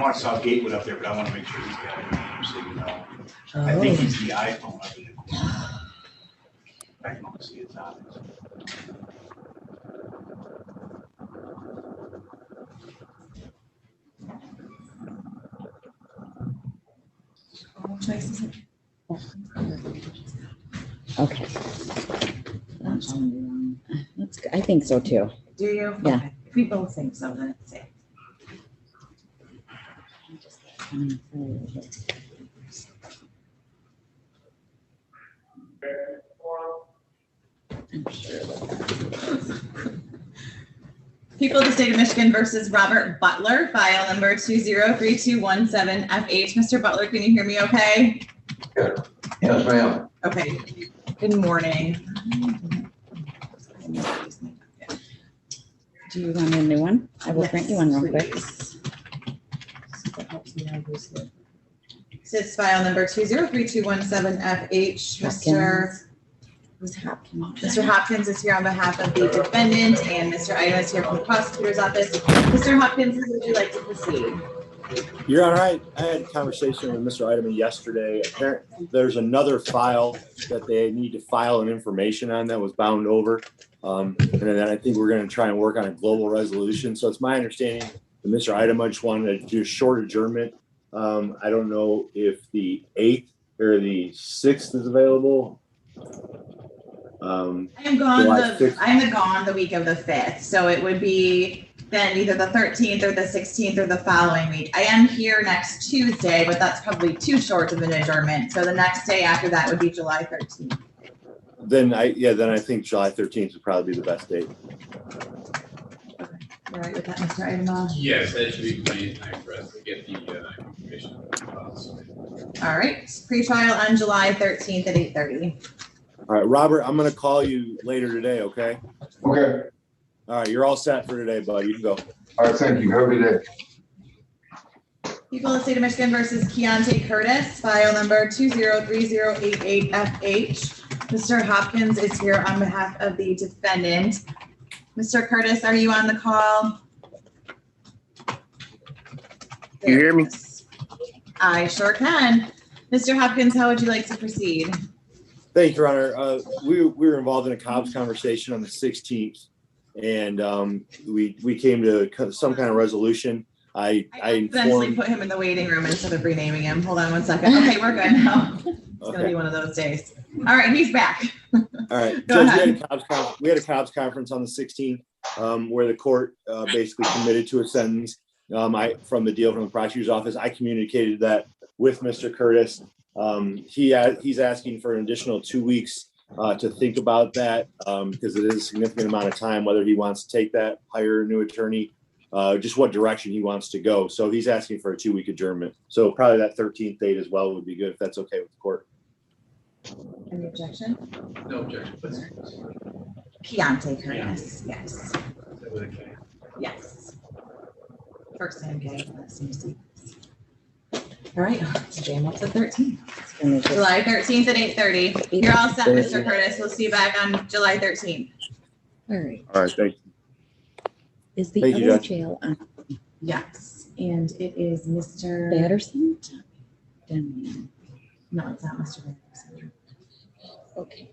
know I saw Gatewood up there, but I want to make sure he's got a name, so you know. I think he's the iPhone up in the corner. I can only see his eyes. Okay. I think so too. Do you? Yeah. Okay. If we both think so, then it's safe. I'm sure People of the State of Michigan versus Robert Butler, file number 203217FH. Mr. Butler, can you hear me okay? Good. Yes, ma'am. Okay. Good morning. Do you want a new one? I will print you one real quick. This is file number 203217FH. Mr. Hopkins is here on behalf of the defendant, and Mr. Ida is here from the prosecutor's office. Mr. Hopkins, would you like to proceed? You're all right. I had a conversation with Mr. Eideman yesterday. Apparently, there's another file that they need to file an information on that was bound over. And then I think we're going to try and work on a global resolution. So it's my understanding that Mr. Eideman just wanted to do a short adjournment. I don't know if the 8th or the 6th is available. I'm gone the week of the 5th, so it would be then either the 13th or the 16th or the following week. I am here next Tuesday, but that's probably too short of an adjournment. So the next day after that would be July 13th. Then I think July 13th would probably be the best date. Okay. All right with that, Mr. Idema? Yes, that should be plenty of time for us to get the information. All right, pre-trial on July 13th at 8:30. All right, Robert, I'm going to call you later today, okay? Okay. All right, you're all set for today, bud. You can go. All right, thank you. Have a good day. People of the State of Michigan versus Chianti Curtis, file number 203088FH. Mr. Hopkins is here on behalf of the defendant. Mr. Curtis, are you on the call? You hear me? I sure can. Mr. Hopkins, how would you like to proceed? Thank you, Your Honor. We were involved in a Cobb's conversation on the 16th, and we came to some kind of resolution. I accidentally put him in the waiting room instead of renaming him. Hold on one second. Okay, we're good now. It's going to be one of those days. All right, he's back. All right. Judge, we had a Cobb's conference on the 16th where the court basically committed to a sentence from the deal from the prosecutor's office. I communicated that with Mr. Curtis. He's asking for an additional 2 weeks to think about that because it is a significant amount of time, whether he wants to take that, hire a new attorney, just what direction he wants to go. So he's asking for a 2-week adjournment. So probably that 13th date as well would be good if that's okay with the court. Any objection? No objection. Chianti Curtis, yes. Okay. Yes. First time gay. All right, let's jam up to 13th. July 13th at 8:30. You're all set, Mr. Curtis. We'll see you back on July 13th. All right. All right, thank you. Is the Thank you, other Judge. jail on Yes, and it is Mr. Batterson? Deming. No, it's not Mr. Batterson. Okay.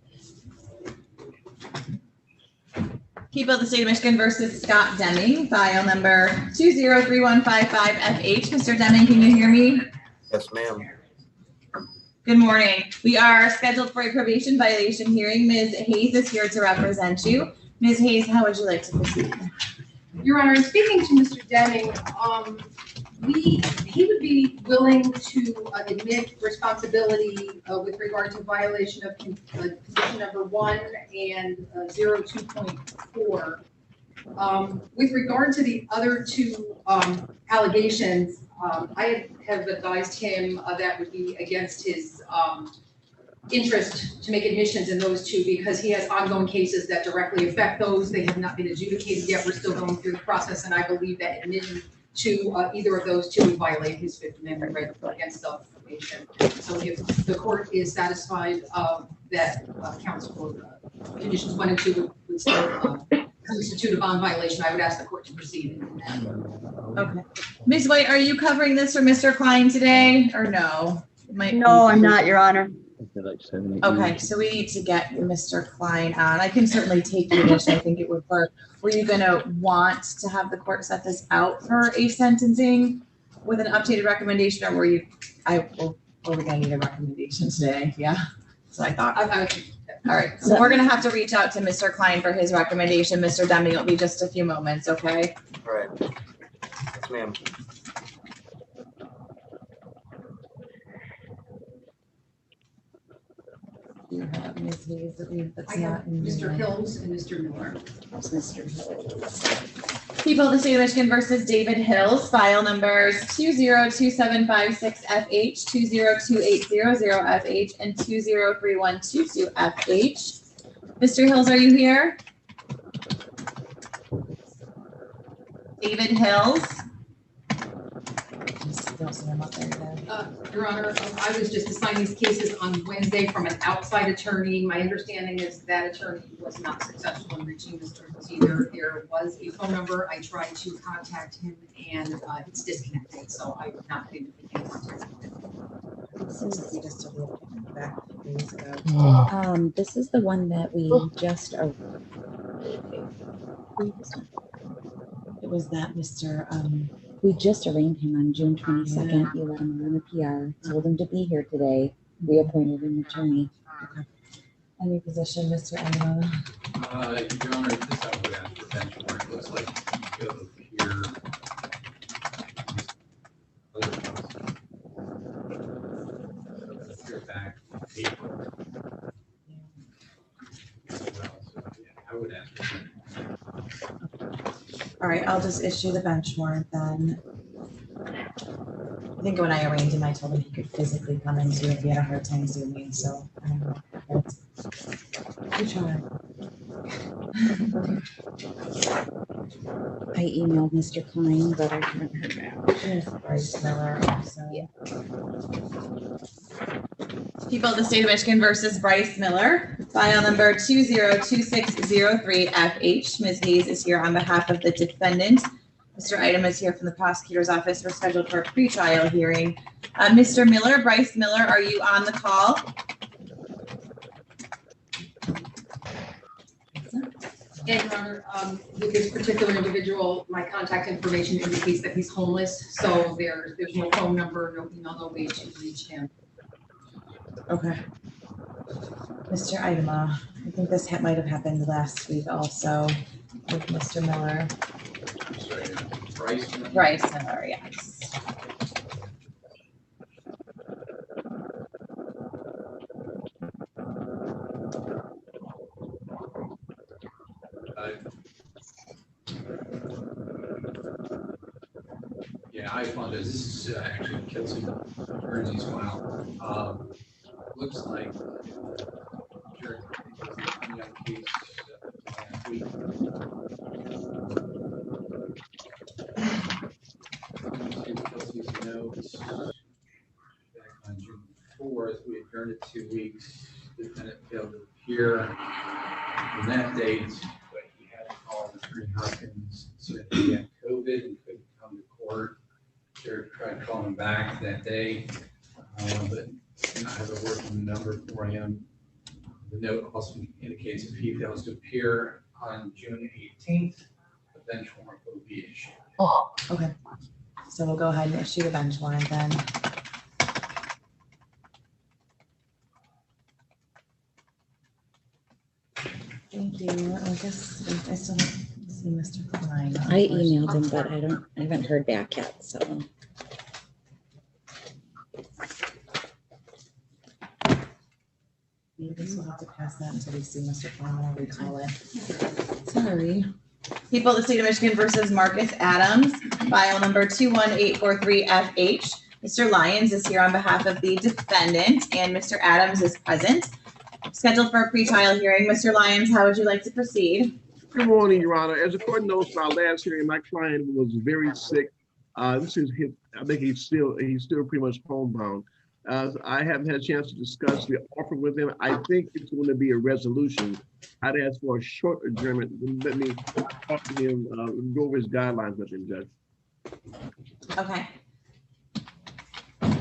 People of the State of Michigan versus Scott Deming, file number 203155FH. Mr. Deming, can you hear me? Yes, ma'am. Good morning. We are scheduled for a probation violation hearing. Ms. Hayes is here to represent you. Ms. Hayes, how would you like to proceed? Your Honor, in speaking to Mr. Deming, he would be willing to admit responsibility with regard to violation of condition number 1 and 02.4. With regard to the other two allegations, I have advised him that would be against his interest to make admissions in those two because he has ongoing cases that directly affect those. They have not been adjudicated yet. We're still going through the process, and I believe that admitting to either of those two would violate his Fifth Amendment right against self-probation. So if the court is satisfied that counts for conditions 1 and 2 would still constitute a bond violation, I would ask the court to proceed in that. Okay. Ms. White, are you covering this for Mr. Klein today or no? No, I'm not, Your Honor. Okay, so we need to get Mr. Klein on. I can certainly take the addition. I think it would work. Were you gonna want to have the court set this out for a sentencing with an updated recommendation, or were you, were we gonna need a recommendation today? Yeah, so I thought. All right, so we're gonna have to reach out to Mr. Klein for his recommendation. Mr. Deming, it'll be just a few moments, okay? All right. Yes, ma'am. You have Ms. Hayes that's not in Mr. there. Hills and Mr. Miller. Mr. Hills. People of the State of Michigan versus David Hills, file numbers 202756FH, 202800FH, and 203122FH. Mr. Hills, are you here? David Hills? Don't see him up there again. Your Honor, I was just assigned these cases on Wednesday from an outside attorney. My understanding is that attorney was not successful in reaching Mr. Hills either. There was a phone number. I tried to contact him and it's disconnected, so I would not be able to get in contact with him. Just a little back a few days ago. This is the one that we just, It was that Mr. we just arraigned him on June 22nd. You let him on the PR, told him to be here today. We appointed an attorney. Any position, Mr. Emma? Your Honor, this I would ask for benchmark. It looks like you go here. You're back April. I would ask for All right, I'll just issue the bench warrant then. I think when I arraigned him, I told him he could physically come in too if he had a hard time zooming, so I don't know. We try. I emailed Mr. Klein, but I haven't heard back. Bryce Miller also. Yeah. People of the State of Michigan versus Bryce Miller, file number 202603FH. Ms. Hayes is here on behalf of the defendant. Mr. Item is here from the prosecutor's office. We're scheduled for a pretrial hearing. Mr. Miller, Bryce Miller, are you on the call? Yeah, Your Honor, with this particular individual, my contact information indicates that he's homeless, so there's no phone number, no email, no way to reach him. Okay. Mr. Idema, I think this might have happened last week also with Mr. Miller. Bryce. Bryce Miller, yes. Yeah, I apologize. This is actually Kelsey Ernst's file. Looks like during the case last week. Kelsey's notes back on June 4th, we adjourned it 2 weeks. The defendant failed to appear on that date, but he had to call Attorney Hopkins, said he had COVID and couldn't come to court. Sheriff tried calling him back that day, but I have a working number for him. The note also indicates if he fails to appear on June 18th, the bench warrant will be issued. Oh, okay. So we'll go ahead and issue the bench warrant then. Thank you. I guess I still don't see Mr. Klein. I emailed him, but I haven't heard back yet, so. I guess we'll have to pass that until we see Mr. Klein. I'll recall it. Sorry. People of the State of Michigan versus Marcus Adams, file number 21843FH. Mr. Lyons is here on behalf of the defendant, and Mr. Adams is present. Scheduled for a pretrial hearing. Mr. Lyons, how would you like to proceed? Good morning, Your Honor. As the court knows, from our last hearing, my client was very sick. This is his, I think he's still pretty much homebound. I haven't had a chance to discuss the offer with him. I think it's going to be a resolution. I'd ask for a short adjournment. Let me talk to him, go over his guidelines with him, Judge. Okay.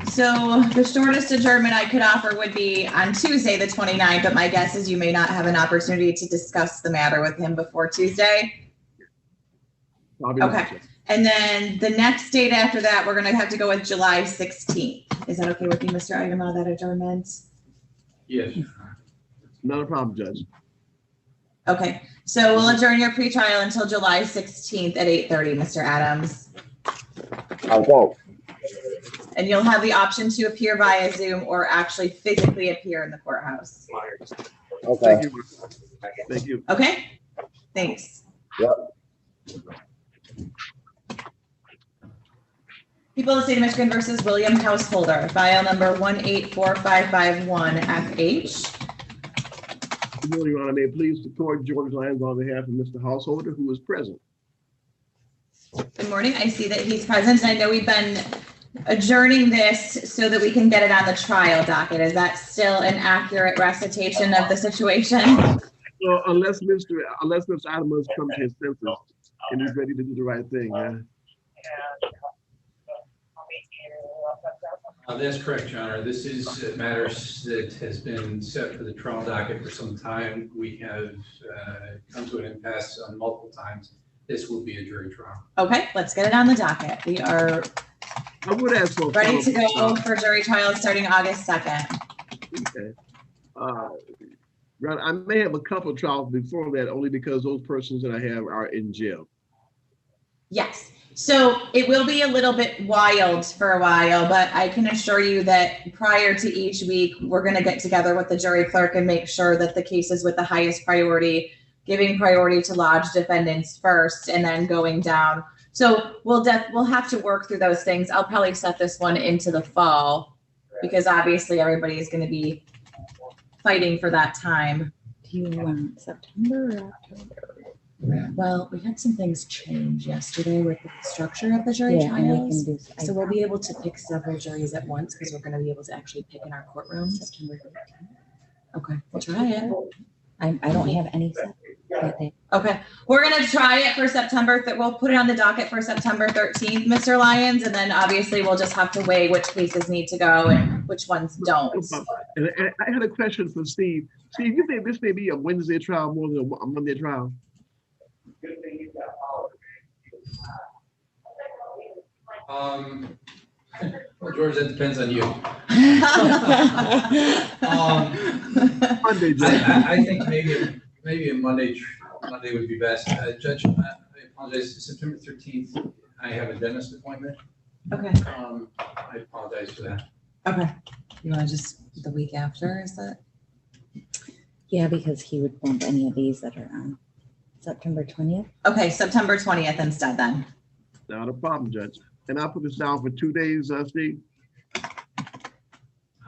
So the shortest adjournment I could offer would be on Tuesday, the 29th, but my guess is you may not have an opportunity to discuss the matter with him before Tuesday. Okay. And then the next date after that, we're going to have to go with July 16th. Is that okay with you, Mr. Idema, that adjournment? Yes. Not a problem, Judge. Okay. So we'll adjourn your pretrial until July 16th at 8:30, Mr. Adams. Okay. And you'll have the option to appear via Zoom or actually physically appear in the courthouse. Okay. Thank you. Thank you. Okay? Thanks. Yep. People of the State of Michigan versus William Householder, file number 184551FH. Good morning, Your Honor. May it please the court, George Lyons on behalf of Mr. Householder, who is present. Good morning. I see that he's present. I know we've been adjourning this so that we can get it on the trial docket. Is that still an accurate recitation of the situation? Well, unless Mr. Adams comes to his senses and he's ready to do the right thing. That's correct, Your Honor. This is matters that has been set for the trial docket for some time. We have come to an impasse on multiple times. This will be a jury trial. Okay, let's get it on the docket. We are I would ask for ready to go for jury trial starting August 2nd. Okay. Right, I may have a couple of trials before that, only because those persons that I have are in jail. Yes. So it will be a little bit wild for a while, but I can assure you that prior to each week, we're going to get together with the jury clerk and make sure that the cases with the highest priority, giving priority to lodged defendants first and then going down. So we'll have to work through those things. I'll probably set this one into the fall because obviously everybody is going to be fighting for that time. Do you want September or October? Well, we had some things change yesterday with the structure of the jury Yeah, and we trials. can do. So we'll be able to pick several juries at once because we're going to be able to actually pick in our courtrooms. September 13th. Okay, we'll try it. I don't have any set that day. Okay, we're going to try it for September. We'll put it on the docket for September 13th, Mr. Lyons, and then obviously we'll just have to weigh which cases need to go and which ones don't. And I had a question for Steve. Steve, you think this may be a Wednesday trial more than a Monday trial? Well, George, that depends on you. Monday, Judge. I think maybe a Monday would be best. Judge, I apologize. September 13th, I have a dentist appointment. Okay. I apologize for that. Okay. You want to just the week after, is that? Yeah, because he would bump any of these that are on September 20th. Okay, September 20th instead then. Not a problem, Judge. And I'll put this down for 2 days, Steve.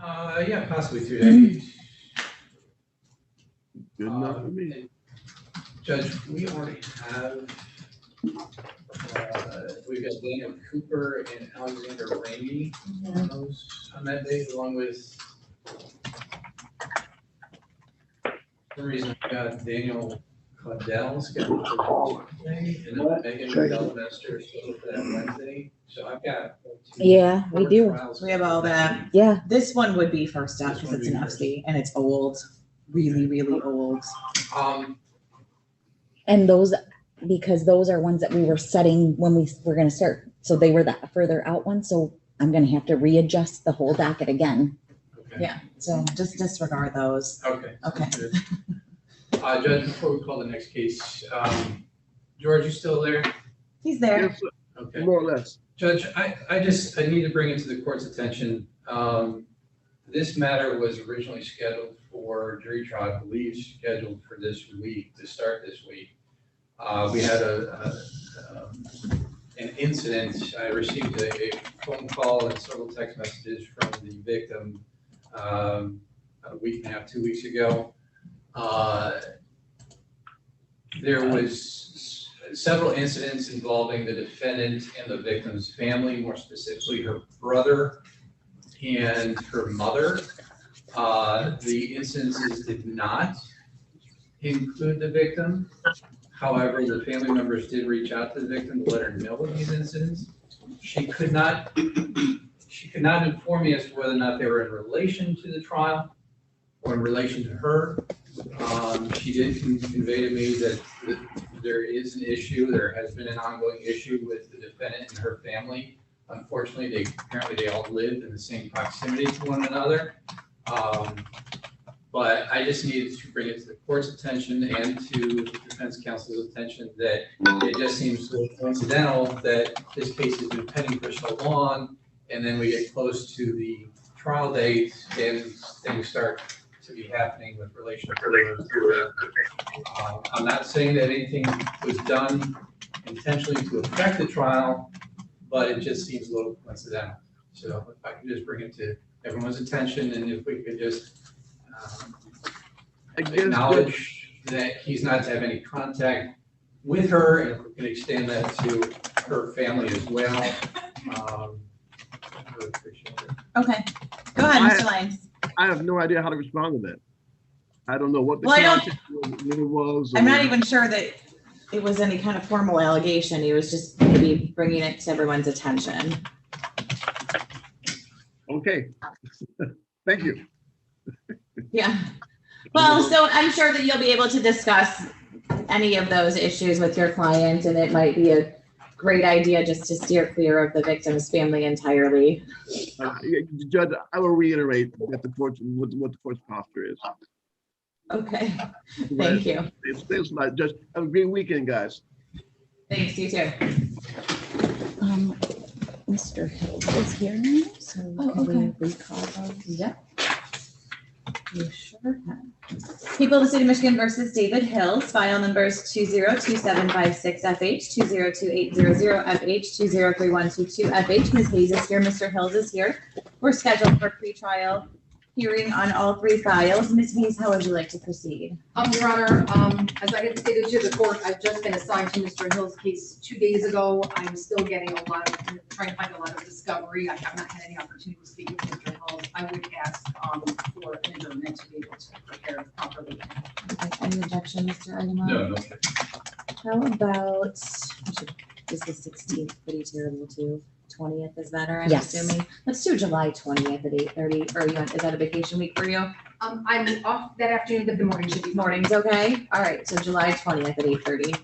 Yeah, possibly 2 days. Good enough for me. Judge, we already have, we've got Daniel Cooper and Alexander Ramey on that date, along with, for some reason, I got Daniel Claudel scheduled for Tuesday, and then Megan Delvester scheduled for that Wednesday. So I've got. Yeah, we do. We have all that. Yeah. This one would be first up because it's an FC and it's old, really, really old. And those, because those are ones that we were setting when we were going to start. So they were the further out ones. So I'm going to have to readjust the whole docket again. Okay. Yeah, so just disregard those. Okay. Okay. Judge, before we call the next case, George, you still there? He's there. Yes, sir. Okay. More or less. Judge, I need to bring it to the court's attention. This matter was originally scheduled for jury trial, I believe scheduled for this week, to start this week. We had an incident. I received a phone call and several text messages from the victim a week and a half, 2 weeks ago. There was several incidents involving the defendant and the victim's family, more specifically her brother. and her mother. The instances did not include the victim. However, the family members did reach out to the victim to let her know of these incidents. She could not inform me as to whether or not they were in relation to the trial or in relation to her. She did convey to me that there is an issue, there has been an ongoing issue with the defendant and her family. Unfortunately, apparently they all lived in the same proximity to one another. But I just needed to bring it to the court's attention and to the defense counsel's attention that it just seems so coincidental that this case has been pending for so long, and then we get close to the trial date and things start to be happening with relation to I'm not saying that anything was done intentionally to affect the trial, but it just seems a little coincidental. So if I could just bring it to everyone's attention, and if we could just acknowledge that he's not to have any contact with her, and if we can extend that to her family as well. I really appreciate it. Okay, go ahead, Mr. Lyons. I have no idea how to respond to that. I don't know what the Well, context was. I'm not even sure that it was any kind of formal allegation. He was just maybe bringing it to everyone's attention. Okay. Thank you. Yeah. Well, so I'm sure that you'll be able to discuss any of those issues with your client, and it might be a great idea just to steer clear of the victim's family entirely. Judge, I will reiterate that the court, what the court's posture is. Okay. Thank you. It's not just have a great weekend, guys. Thanks, you too. Mr. Hills is here now, so can we recall those? Yep. You sure can. People of the State of Michigan versus David Hills, file numbers 202756FH, 202800FH, 203122FH. Ms. Hayes is here, Mr. Hills is here. We're scheduled for pretrial hearing on all three files. Ms. Hayes, how would you like to proceed? Your Honor, as I had stated to the court, I've just been assigned to Mr. Hill's case 2 days ago. I'm still getting trying to find a lot of discovery. I have not had any opportunity to speak with Mr. Hills. I would ask for an adjournment to be able to prepare properly. Any objection, Mr. Aguilar? No. How about, is the 16th pretty terrible too? 20th is better, I'm Yes. assuming. Let's do July 20th at 8:30. Or is that a vacation week for you? I'm off that afternoon, but the morning should be fine. Morning's okay? All right, so July 20th at 8:30.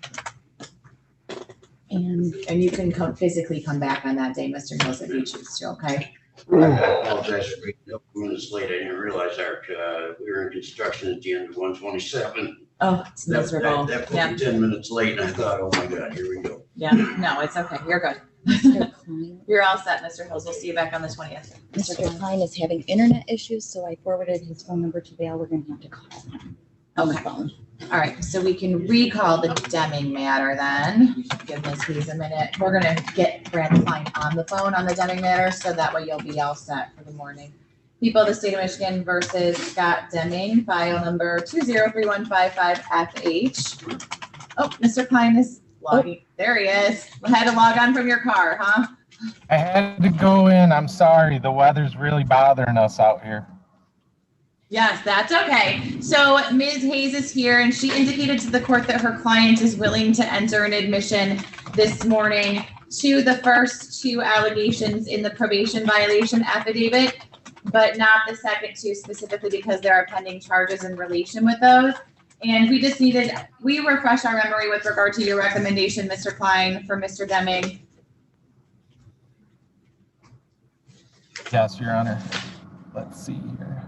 And you can physically come back on that day, Mr. Hills, if you choose to, okay? I apologize for being a couple minutes late. I didn't realize we were in construction at the end of 127. Oh, it's miserable. That put Yeah. me 10 minutes late, and I thought, oh my God, here we go. Yeah, no, it's okay. You're good. You're all set, Mr. Hills. We'll see you back on the 20th. Mr. Klein is having internet issues, so I forwarded his phone number to Val. We're gonna have to call him. Okay. All right, so we can recall the Deming matter then. Give Ms. Hayes a minute. We're gonna get Brad Klein on the phone on the Deming matter, so that way you'll be all set for the morning. People of the State of Michigan versus Scott Deming, file number 203155FH. Oh, Mr. Klein is logging. There he is. Had to log on from your car, huh? I had to go in. I'm sorry. The weather's really bothering us out here. Yes, that's okay. So Ms. Hayes is here, and she indicated to the court that her client is willing to enter an admission this morning to the first 2 allegations in the probation violation affidavit, but not the second 2 specifically because there are pending charges in relation with those. And we just we refresh our memory with regard to your recommendation, Mr. Klein, for Mr. Deming. Yes, Your Honor. Let's see here.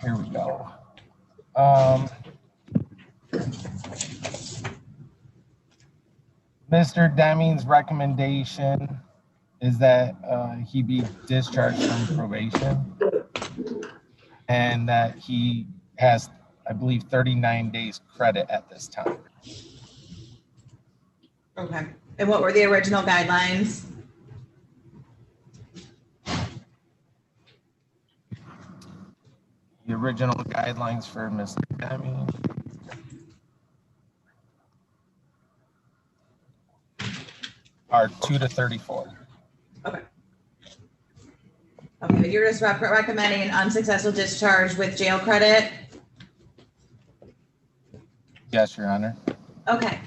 Here we go. Mr. Deming's recommendation is that he be discharged from probation and that he has, I believe, 39 days credit at this time. Okay. And what were the original guidelines? The original guidelines for Mr. Deming. are 2 to 34. Okay, but you're just recommending an unsuccessful discharge with jail credit? Yes, Your Honor. Okay,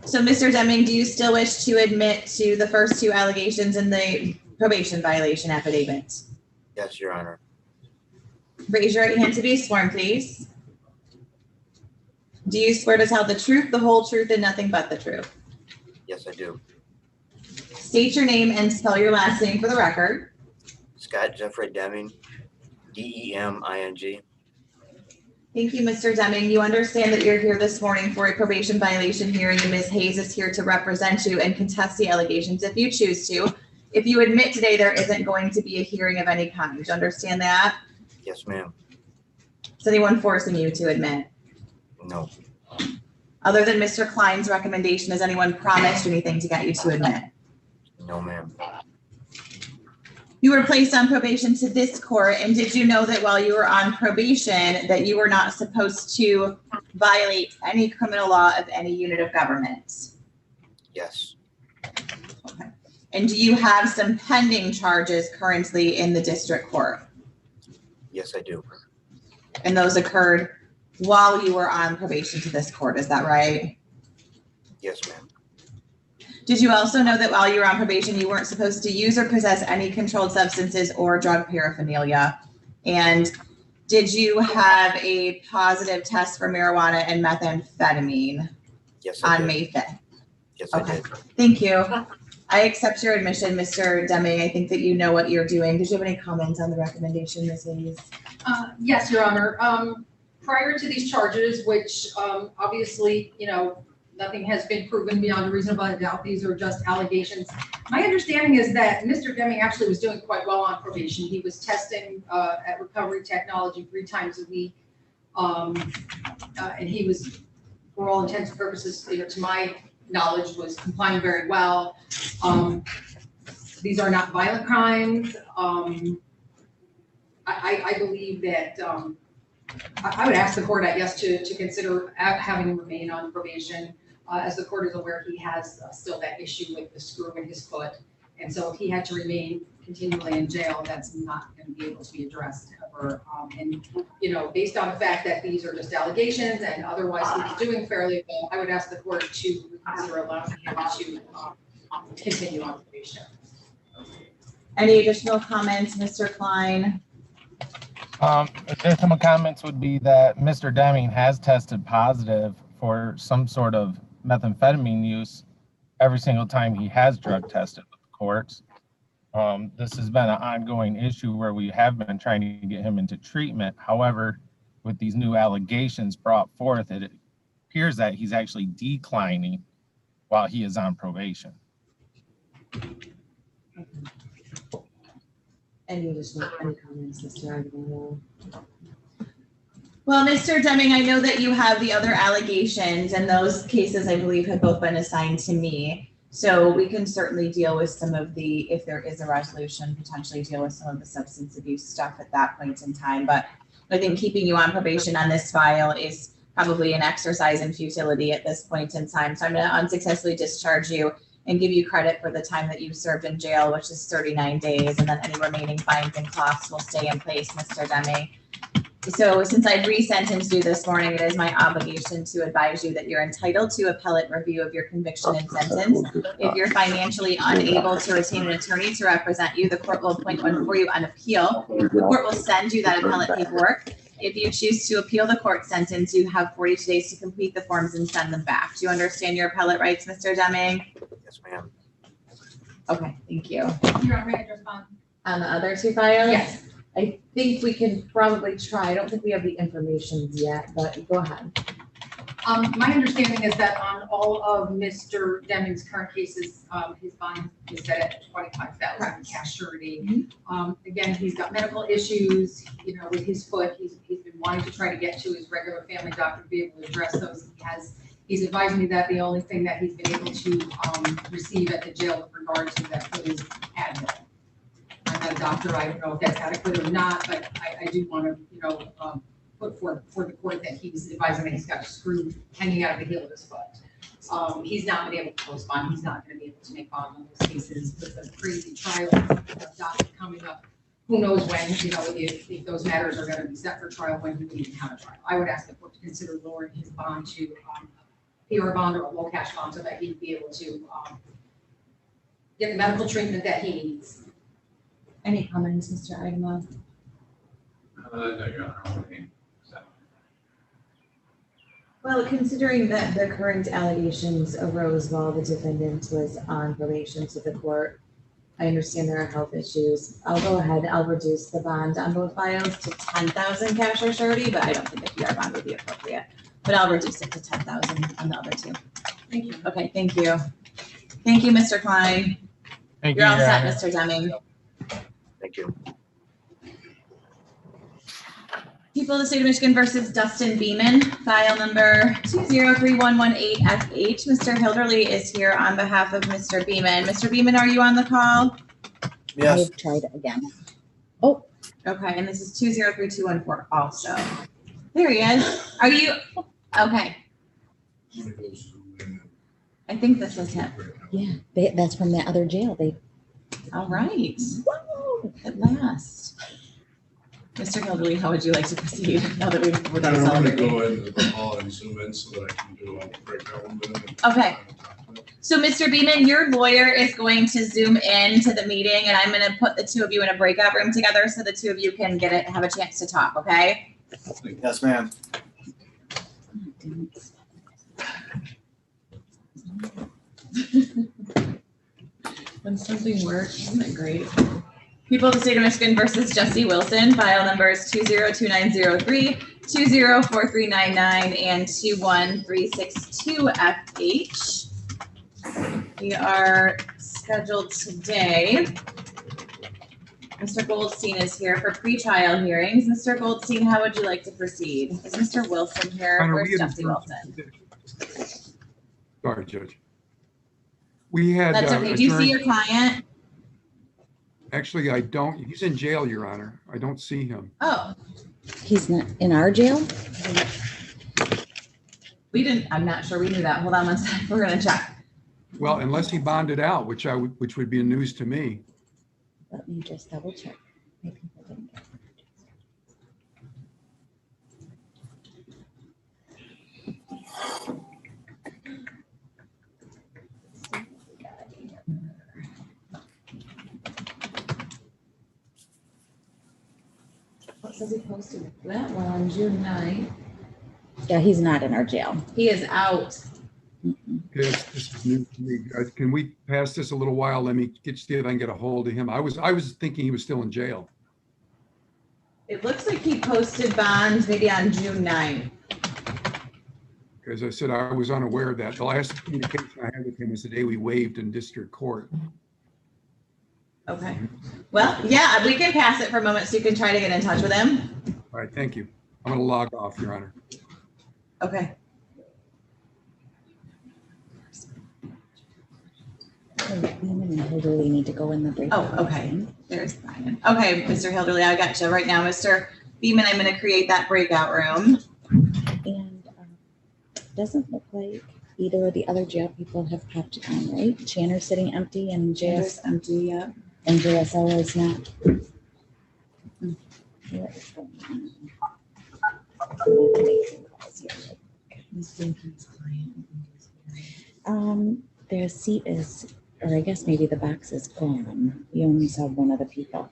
so Mr. Deming, do you still wish to admit to the first 2 allegations in the probation violation affidavit? Yes, Your Honor. Raise your right hand to be sworn, please. Do you swear to tell the truth, the whole truth, and nothing but the truth? Yes, I do. State your name and spell your last name for the record. Scott Jeffrey Deming, Deming. Thank you, Mr. Deming. You understand that you're here this morning for a probation violation hearing, and Ms. Hayes is here to represent you and contest the allegations if you choose to. If you admit today, there isn't going to be a hearing of any kind. Do you understand that? Yes, ma'am. Is anyone forcing you to admit? No. Other than Mr. Klein's recommendation, has anyone promised anything to get you to admit? No, ma'am. You were placed on probation to this court, and did you know that while you were on probation that you were not supposed to violate any criminal law of any unit of government? Yes. Okay. And do you have some pending charges currently in the district court? Yes, I do. And those occurred while you were on probation to this court, is that right? Yes, ma'am. Did you also know that while you were on probation, you weren't supposed to use or possess any controlled substances or drug paraphernalia? And did you have a positive test for marijuana and methamphetamine? Yes, I on did. May 5th? Yes, Okay. I did. Thank you. I accept your admission, Mr. Deming. I think that you know what you're doing. Did you have any comments on the recommendation, Ms. Hayes? Yes, Your Honor. Prior to these charges, which obviously, nothing has been proven beyond a reasonable doubt, these are just allegations. My understanding is that Mr. Deming actually was doing quite well on probation. He was testing at Recovery Technology 3 times a week. And he was, for all intents and purposes, to my knowledge, was complying very well. These are not violent crimes. I believe that I would ask the court, I guess, to consider having him remain on probation. As the court is aware, he has still that issue with the screw in his foot. And so if he had to remain continually in jail, that's not going to be able to be addressed ever. And, based on the fact that these are just allegations and otherwise he's doing fairly well, I would ask the court to consider allowing him to continue on probation. Any additional comments, Mr. Klein? Additional comments would be that Mr. Deming has tested positive for some sort of methamphetamine use every single time he has drug tested with the courts. This has been an ongoing issue where we have been trying to get him into treatment. However, with these new allegations brought forth, it appears that he's actually declining while he is on probation. Any additional comments, Mr. Aguilar? Well, Mr. Deming, I know that you have the other allegations, and those cases, I believe, have both been assigned to me. So we can certainly deal with some of the, if there is a resolution, potentially deal with some of the substance abuse stuff at that point in time. But I think keeping you on probation on this file is probably an exercise in futility at this point in time. So I'm going to unsuccessfully discharge you and give you credit for the time that you served in jail, which is 39 days, and then any remaining fines and costs will stay in place, Mr. Deming. So since I've resentenced you this morning, it is my obligation to advise you that you're entitled to appellate review of your conviction and sentence. If you're financially unable to retain an attorney to represent you, the court will appoint one for you on appeal. The court will send you that appellate paperwork. If you choose to appeal the court sentence, you have 42 days to complete the forms and send them back. Do you understand your appellate rights, Mr. Deming? Yes, ma'am. Okay, thank you. Your Honor, may I respond? On the other 2 files? Yes. I think we can probably try. I don't think we have the information yet, but go ahead. My understanding is that on all of Mr. Deming's current cases, his bond is set at $25,000 cash surety. Again, he's got medical issues, with his foot. He's been wanting to try to get to his regular family doctor to be able to address those. He's advised me that the only thing that he's been able to receive at the jail with regard to that foot is Advil. I'm not a doctor. I don't know if that's adequate or not, but I do want to put forth for the court that he's advising that he's got a screw hanging out of the heel of his foot. He's not been able to post bond, he's not gonna be able to make bond on those cases with the crazy trial docket coming up. Who knows when, if those matters are gonna be set for trial, when he would even have a trial. I would ask the court to consider lowering his bond to either a bond or a low cash bond so that he'd be able to get the medical treatment that he needs. Any comments, Mr. Idema? No, Your Honor. Well, considering that the current allegations arose while the defendant was on probation to the court, I understand there are health issues. I'll go ahead, I'll reduce the bond on both files to 10,000 cash or surety, but I don't think a PR bond would be appropriate. But I'll reduce it to 10,000 on the other two. Thank you. Okay, thank you. Thank you, Mr. Klein. Thank You're you, all Your set, Honor. Mr. Deming. Thank you. People of the State of Michigan versus Dustin Beeman, file number 203118FH. Mr. Hilderly is here on behalf of Mr. Beeman. Mr. Beeman, are you on the call? Yes. I've tried it again. Okay, and this is 203214 also. There he is. Are you, okay. I think this is him. Yeah, that's from that other jail. All right. At last. Mr. Hilderly, how would you like to proceed now that we're done I'm going to celebrating? go into the hall and zoom in so that I can do a breakout window. Okay. So Mr. Beeman, your lawyer is going to zoom in to the meeting and I'm going to put the two of you in a breakout room together so the two of you can have a chance to talk, okay? Yes, ma'am. When something works, isn't it great? People of the State of Michigan versus Jesse Wilson, file numbers 202903, 204399, and 21362FH. We are scheduled today. Mr. Goldstein is here for pretrial hearings. Mr. Goldstein, how would you like to proceed? Is Mr. Wilson here? Where's Jesse Wilson? Sorry, Judge. We had. That's okay. Do you see your client? Actually, I don't. He's in jail, Your Honor. I don't see him. Oh, He's not in our jail? we didn't, I'm not sure we knew that. Hold on one second. We're gonna check. Well, unless he bonded out, which would be news to me. Let me just double check. Maybe I didn't get it. What says he posted that one on June 9th? Yeah, he's not in our jail. He is out. Okay, this is news to me. Can we pass this a little while? Let me see if I can get a hold of him. I was thinking he was still in jail. It looks like he posted bonds maybe on June 9th. As I said, I was unaware of that. The last communication I had with him was the day we waived in district court. Okay. Well, yeah, we can pass it for a moment so you can try to get in touch with him. All right, thank you. I'm going to log off, Your Honor. Okay. Beeman and Hilderly need to go in the breakout. Oh, okay. There's Brian. Okay, Mr. Hilderly, I got you right now. Mr. Beeman, I'm going to create that breakout room. And doesn't look like either of the other jail people have popped on, right? Channer's sitting empty and Channer's empty, yeah. And JSL is not. What is going on? Their seat is, or I guess maybe the box is gone. You only saw one of the people.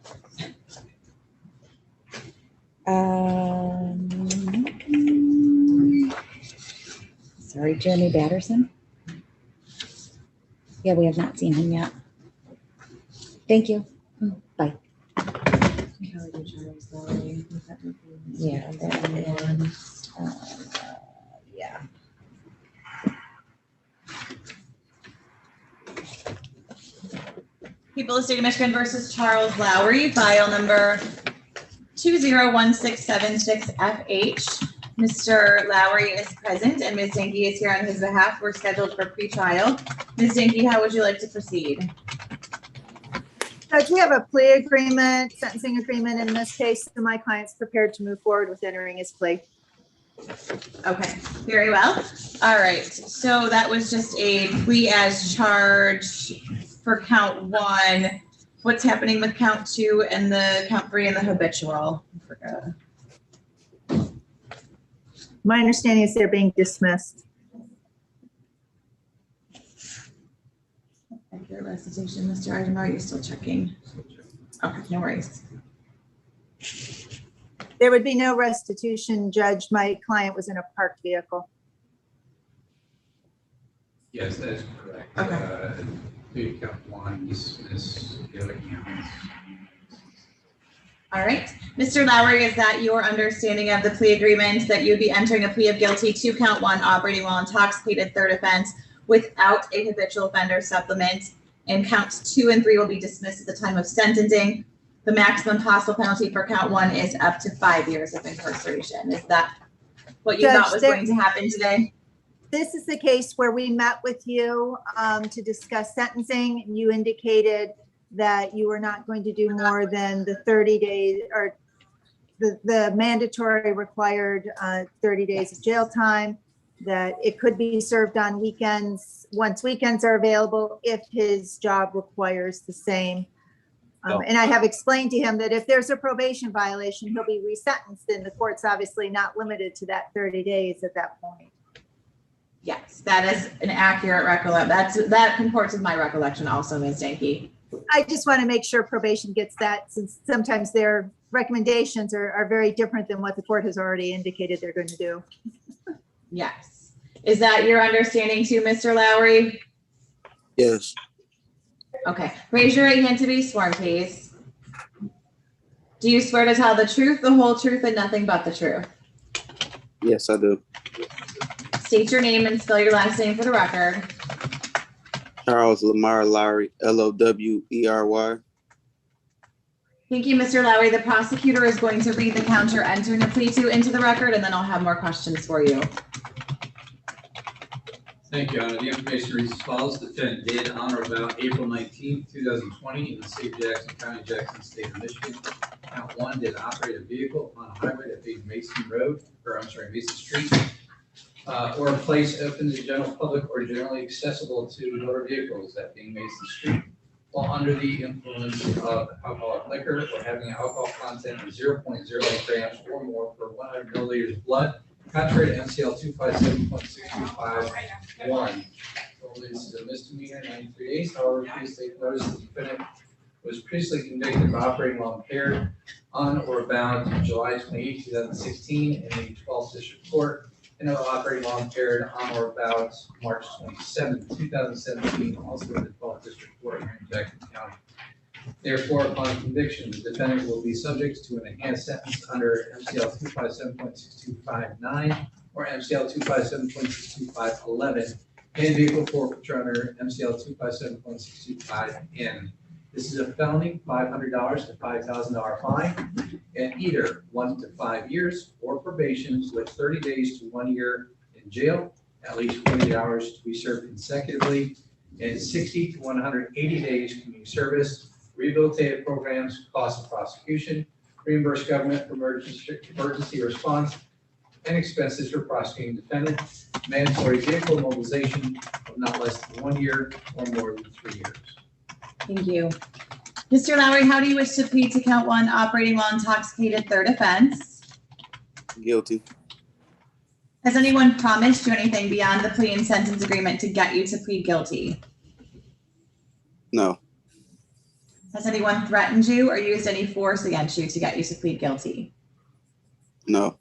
Sorry, Jeremy Batterson. Yeah, we have not seen him yet. Thank you. Bye. Charles Lowry. Yeah, that one. Yeah. People of the State of Michigan versus Charles Lowry, file number 201676FH. Mr. Lowry is present and Ms. Dinky is here on his behalf. We're scheduled for pretrial. Ms. Dinky, how would you like to proceed? Judge, we have a plea agreement, sentencing agreement in this case, so my client's prepared to move forward with entering his plea. Okay, very well. All right, so that was just a plea as charged for count 1. What's happening with count 2 and the count 3 and the habitual? I forgot. My understanding is they're being dismissed. Accurate recitation, Mr. Ardenau, you're still checking. Okay, no worries. There would be no restitution, Judge. My client was in a parked vehicle. Yes, that is correct. Okay. Plea count 1, dismiss the other counts. All right, Mr. Lowry, is that your understanding of the plea agreement that you'd be entering a plea of guilty to count 1, operating while intoxicated, third offense, without a habitual offender supplement, and counts 2 and 3 will be dismissed at the time of sentencing? The maximum possible penalty for count 1 is up to 5 years of incarceration. Is that what you Judge, thought was going to happen today? This is the case where we met with you to discuss sentencing. You indicated that you were not going to do more than the 30 days or the mandatory required 30 days of jail time, that it could be served on weekends once weekends are available if his job requires the same. And I have explained to him that if there's a probation violation, he'll be resentenced, and the court's obviously not limited to that 30 days at that point. Yes, that is an accurate recollection. That comports with my recollection also, Ms. Danke. I just want to make sure probation gets that, since sometimes their recommendations are very different than what the court has already indicated they're going to do. Yes. Is that your understanding too, Mr. Lowry? Yes. Okay, raise your right hand to be sworn, please. Do you swear to tell the truth, the whole truth, and nothing but the truth? Yes, I do. State your name and spell your last name for the record. Charles Lamar Lowry, Lowry. Thank you, Mr. Lowry. The prosecutor is going to read the count you're entering a plea to into the record, and then I'll have more questions for you. Thank you, Honor. The information reads as follows. The defendant did on or about April 19, 2020 in the city of Jackson County, Jackson State of Michigan. Count 1, did operate a vehicle on a highway that faced Mason Street, or a place open to the general public or generally accessible to motor vehicles, that being Mason Street, while under the influence of alcoholic liquor or having an alcohol content of 0.08 grams or more per 100 milliliters of blood, contrary to MCL 257.6251. This is a misdemeanor, 93 days. However, please take notice the defendant was previously convicted of operating while impaired on or about July 28, 2016 in the 12th District Court, and of operating while impaired on or about March 27, 2017, also in the 12th District Court here in Jackson County. Therefore, upon conviction, the defendant will be subject to an enhanced sentence under MCL 257.6259 or MCL 257.62511 and vehicle forfeiture under MCL 257.625N. This is a felony, $500 to $5,000 fine, and either 1 to 5 years or probation with 30 days to 1 year in jail, at least 48 hours to be served consecutively, and 60 to 180 days community service, rehabilitative programs, cost of prosecution, reimburse government for emergency response, and expenses for prosecuting defendant, mandatory vehicle mobilization of not less than 1 year or more than 3 years. Thank you. Mr. Lowry, how do you wish to plead to count 1, operating while intoxicated, third offense? Guilty. Has anyone promised you anything beyond the plea and sentence agreement to get you to plead guilty? No. Has anyone threatened you or used any force against you to get you to plead guilty? No.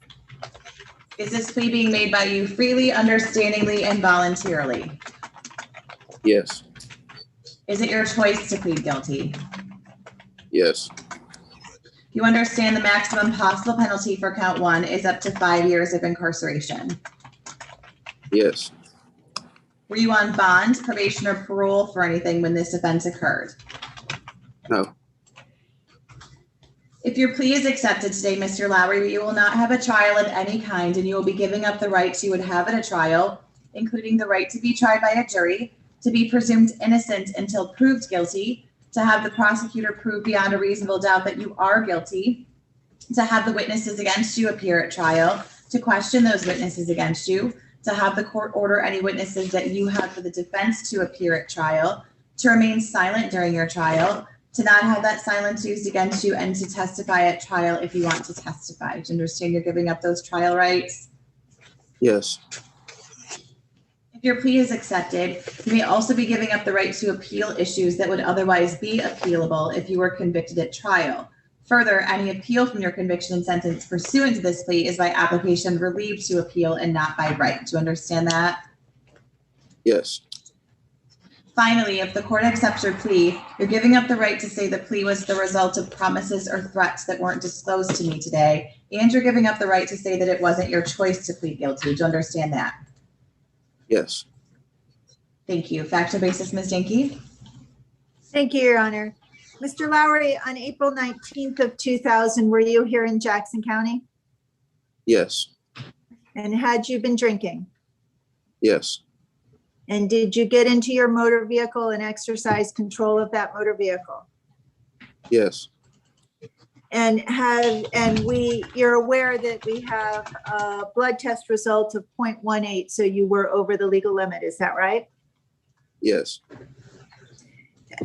Is this plea being made by you freely, understandingly, and voluntarily? Yes. Is it your choice to plead guilty? Yes. You understand the maximum possible penalty for count 1 is up to 5 years of incarceration? Yes. Were you on bond, probation, or parole for anything when this offense occurred? No. If your plea is accepted today, Mr. Lowry, you will not have a trial of any kind, and you will be giving up the rights you would have at a trial, including the right to be tried by a jury, to be presumed innocent until proved guilty, to have the prosecutor prove beyond a reasonable doubt that you are guilty, to have the witnesses against you appear at trial, to question those witnesses against you, to have the court order any witnesses that you have for the defense to appear at trial, to remain silent during your trial, to not have that silence used against you, and to testify at trial if you want to testify. Do you understand you're giving up those trial rights? Yes. If your plea is accepted, you may also be giving up the right to appeal issues that would otherwise be appealable if you were convicted at trial. Further, any appeal from your conviction and sentence pursuant to this plea is by application for leave to appeal and not by right. Do you understand that? Yes. Finally, if the court accepts your plea, you're giving up the right to say the plea was the result of promises or threats that weren't disclosed to me today, and you're giving up the right to say that it wasn't your choice to plead guilty. Do you understand that? Yes. Thank you. Factual basis, Ms. Dinky? Thank you, Your Honor. Mr. Lowry, on April 19th of 2000, were you here in Jackson County? Yes. And had you been drinking? Yes. And did you get into your motor vehicle and exercise control of that motor vehicle? Yes. And you're aware that we have a blood test result of 0.18, so you were over the legal limit, is that right? Yes.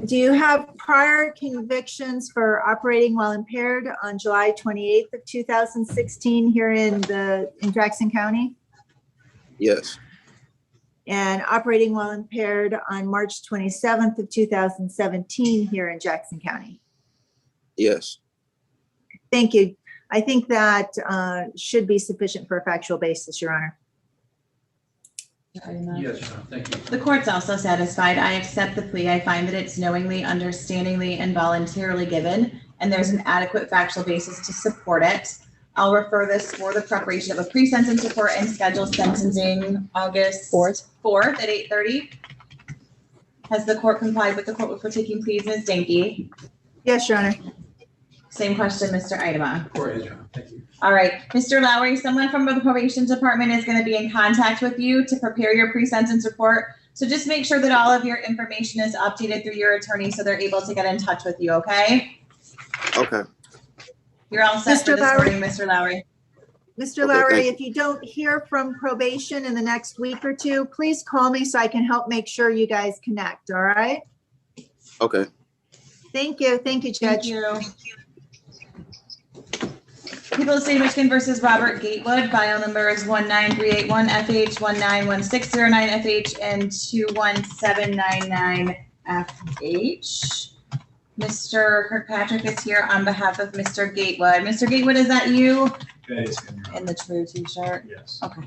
Do you have prior convictions for operating while impaired on July 28th of 2016 here in Jackson County? Yes. And operating while impaired on March 27th of 2017 here in Jackson County? Yes. Thank you. I think that should be sufficient for a factual basis, Your Honor. Yes, thank you. The court's also satisfied. I accept the plea. I find that it's knowingly, understandingly, and voluntarily given, and there's an adequate factual basis to support it. I'll refer this for the preparation of a pre-sentence report and schedule sentencing August 4th at 8:30. Has the court complied with the court for taking pleas, Ms. Dinky? Yes, Your Honor. Same question, Mr. Idema. Court is, Your Honor. Thank you. All right, Mr. Lowry, someone from the probation department is going to be in contact with you to prepare your pre-sentence report. So just make sure that all of your information is updated through your attorney so they're able to get in touch with you, okay? Okay. You're all set for Mr. this Lowry. morning, Mr. Lowry. Mr. Okay, Lowry, thank if you don't hear from probation in the next week or two, please call me so I can help make sure you guys connect, all right? Okay. Thank you. Thank you, Judge. Thank you. People of the State of Michigan versus Robert Gatewood, file numbers 19381 FH, 191609 FH, and 21799 FH. Mr. Kirkpatrick is here on behalf of Mr. Gatewood. Mr. Gatewood, is that you? That is him, Your Honor. In the true t-shirt? Yes. Okay.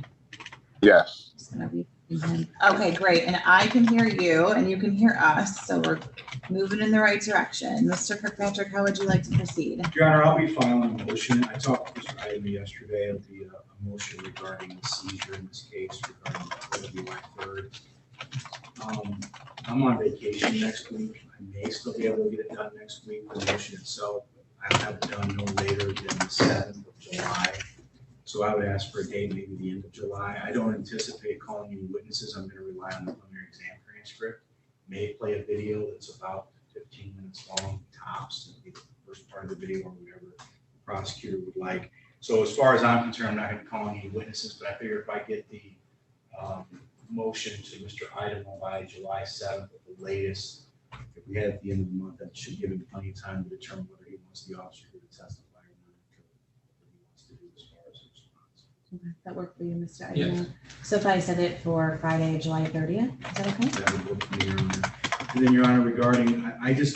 Yes. Just gonna be him. Okay, great. And I can hear you and you can hear us, so we're moving in the right direction. Mr. Kirkpatrick, how would you like to proceed? Your Honor, I'll be filing a motion. I talked to Mr. Idema yesterday of the motion regarding the seizure in this case regarding July 3rd. I'm on vacation next week. I may still be able to get it done next week. The motion itself, I'll have it done no later than the 7th of July. So I would ask for a date, maybe the end of July. I don't anticipate calling any witnesses. I'm going to rely on the preliminary exam transcript. May play a video that's about 15 minutes long, tops. It'll be the first part of the video or whatever the prosecutor would like. So as far as I'm concerned, I'm not going to call any witnesses, but I figure if I get the motion to Mr. Idema by July 7th at the latest, if we had at the end of the month, that should give him plenty of time to determine whether he wants the officer to testify or not, or what he wants to do as far as his response. Okay, that worked for you, Mr. Idema? Yes. So if I set it for Friday, July 30th, is that okay? That would work for me, Your Honor. And then, Your Honor, regarding, I guess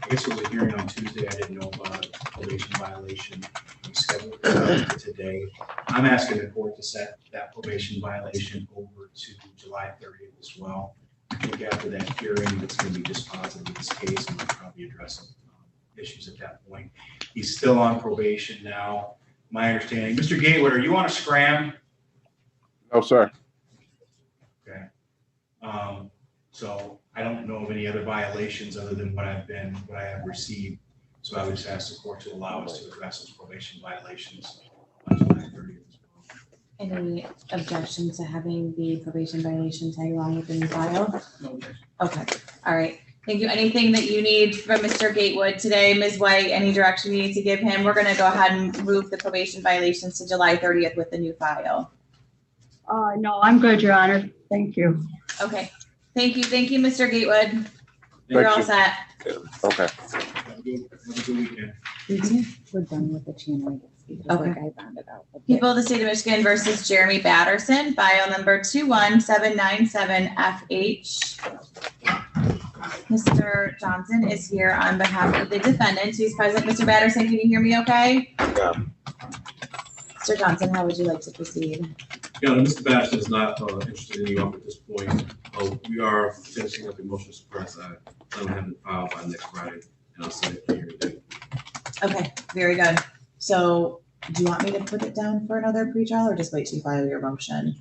it was a hearing on Tuesday. I didn't know about a probation violation scheduled for today. I'm asking the court to set that probation violation over to July 30th as well. I think after that hearing, it's going to be dispositive of this case, and we'll probably address issues at that point. He's still on probation now, my understanding. Mr. Gatewood, are you on a scram? No, sir. Okay. So I don't know of any other violations other than what I have received. So I would just ask the court to allow us to address those probation violations on July 30th as well. Any objection to having the probation violation tag along with the file? No objection. Okay, all right. Thank you. Anything that you need from Mr. Gatewood today, Ms. White, any direction you need to give him? We're gonna go ahead and move the probation violations to July 30th with the new file. No, I'm good, Your Honor. Thank you. Okay. Thank you, Mr. Gatewood. You're all set. Okay. Have a good weekend. We're done with the Chianti. Okay. I found it out. People of the State of Michigan versus Jeremy Batterson, file number 21797FH. Mr. Johnson is here on behalf of the defendant who's present. Mr. Batterson, can you hear me okay? Yeah. Mr. Johnson, how would you like to proceed? Yeah, Mr. Batterson is not interested in you up at this point. We are finishing up the motion to suppress. I don't have it filed by next Friday, and I'll send it for your date. Okay, very good. So do you want me to put it down for another pretrial or just wait till you file your motion?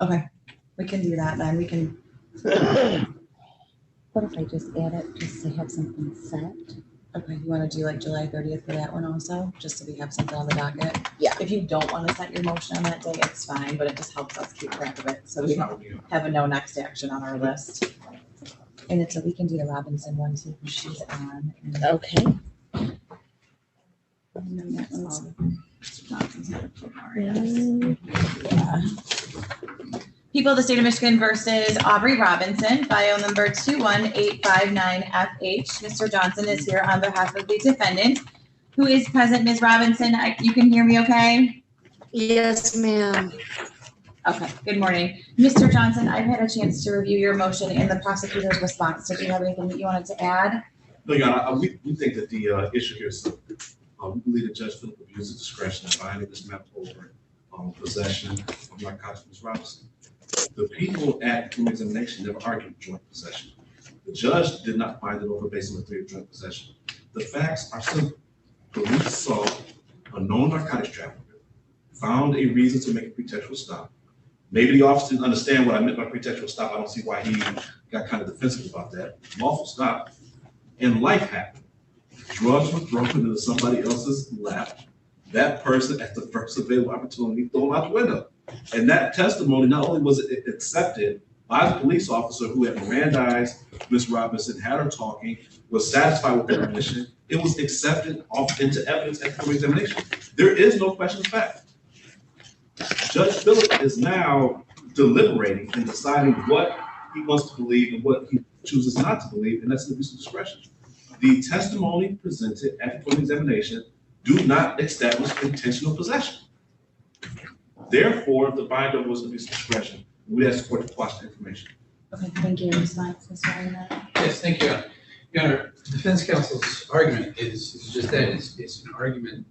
Okay, we can do that then. We can. What if I just add it just to have something set? Okay, you want to do like July 30th for that one also, just so we have something on the docket? Yeah. If you don't want to set your motion on that day, it's fine, but it just helps us keep track of it. So we have a no next action on our list. And it's we can do the Robinson one too, because she's on. Okay. People of the State of Michigan versus Aubrey Robinson, file number 21859FH. Mr. Johnson is here on behalf of the defendant. Who is present, Ms. Robinson? You can hear me okay? Yes, ma'am. Okay, good morning. Mr. Johnson, I've had a chance to review your motion and the prosecutor's response. Did you have anything that you wanted to add? No, Your Honor, we think that the issue here is simple. We believe that Judge Philip abused his discretion in finding this map over possession of narcotics, Ms. Robinson. The people at the examination never argued joint possession. The judge did not find it over based on the theory of joint possession. The facts are simple. Police saw a known narcotics trafficker, found a reason to make a pretextual stop. Maybe the officer didn't understand what I meant by pretextual stop. I don't see why he got kind of defensive about that. Lawful stop. And life happened. Drugs were thrown into somebody else's lap. That person, at the first available opportunity, thrown out the window. And that testimony, not only was it accepted by the police officer who had Mirandized Ms. Robinson, had her talking, was satisfied with their admission, it was accepted off into evidence at the examination. There is no question of fact. Judge Philip is now deliberating and deciding what he wants to believe and what he chooses not to believe, and that's an abuse of discretion. The testimony presented at the examination do not establish intentional possession. Therefore, the binder was an abuse of discretion. We ask the court to quash the information. Okay, thank you. Response, Mr. Wagner? Yes, thank you. Your Honor, defense counsel's argument is just that it's an argument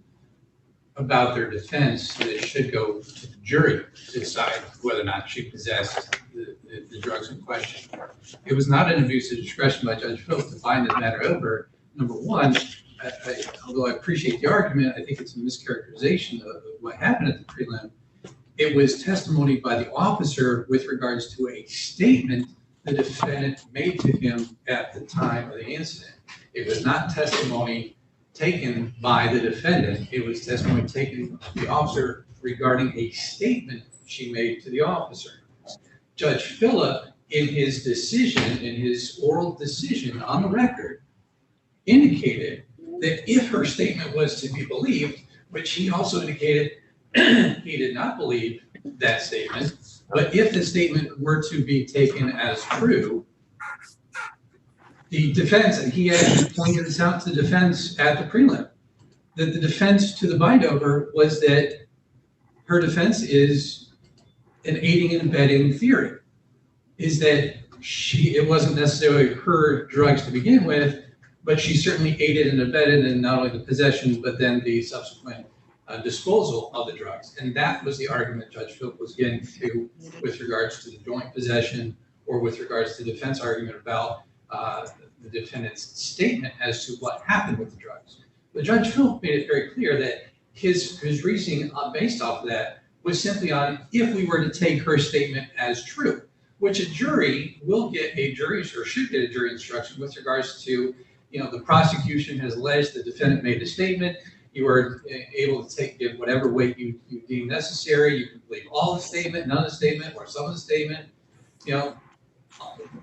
about their defense that should go to the jury to decide whether or not she possessed the drugs in question. It was not an abuse of discretion by Judge Philip to find this matter over. Number one, although I appreciate the argument, I think it's a mischaracterization of what happened at the prelim. It was testimony by the officer with regards to a statement the defendant made to him at the time of the incident. It was not testimony taken by the defendant. It was testimony taken by the officer regarding a statement she made to the officer. Judge Philip, in his decision, in his oral decision on the record, indicated that if her statement was to be believed, which he also indicated he did not believe that statement, but if the statement were to be taken as true, the defense, and he actually pointed this out to the defense at the prelim, that the defense to the bind-over was that her defense is an aiding and abetting theory, is that it wasn't necessarily her drugs to begin with, but she certainly aided and abetted in not only the possession, but then the subsequent disposal of the drugs. And that was the argument Judge Philip was getting to with regards to the joint possession or with regards to the defense argument about the defendant's statement as to what happened with the drugs. But Judge Philip made it very clear that his reasoning based off of that was simply on if we were to take her statement as true, which a jury will get a jury or should get a jury instruction with regards to, the prosecution has alleged the defendant made a statement. You are able to give whatever weight you deem necessary. You can believe all the statement, none of the statement, or some of the statement.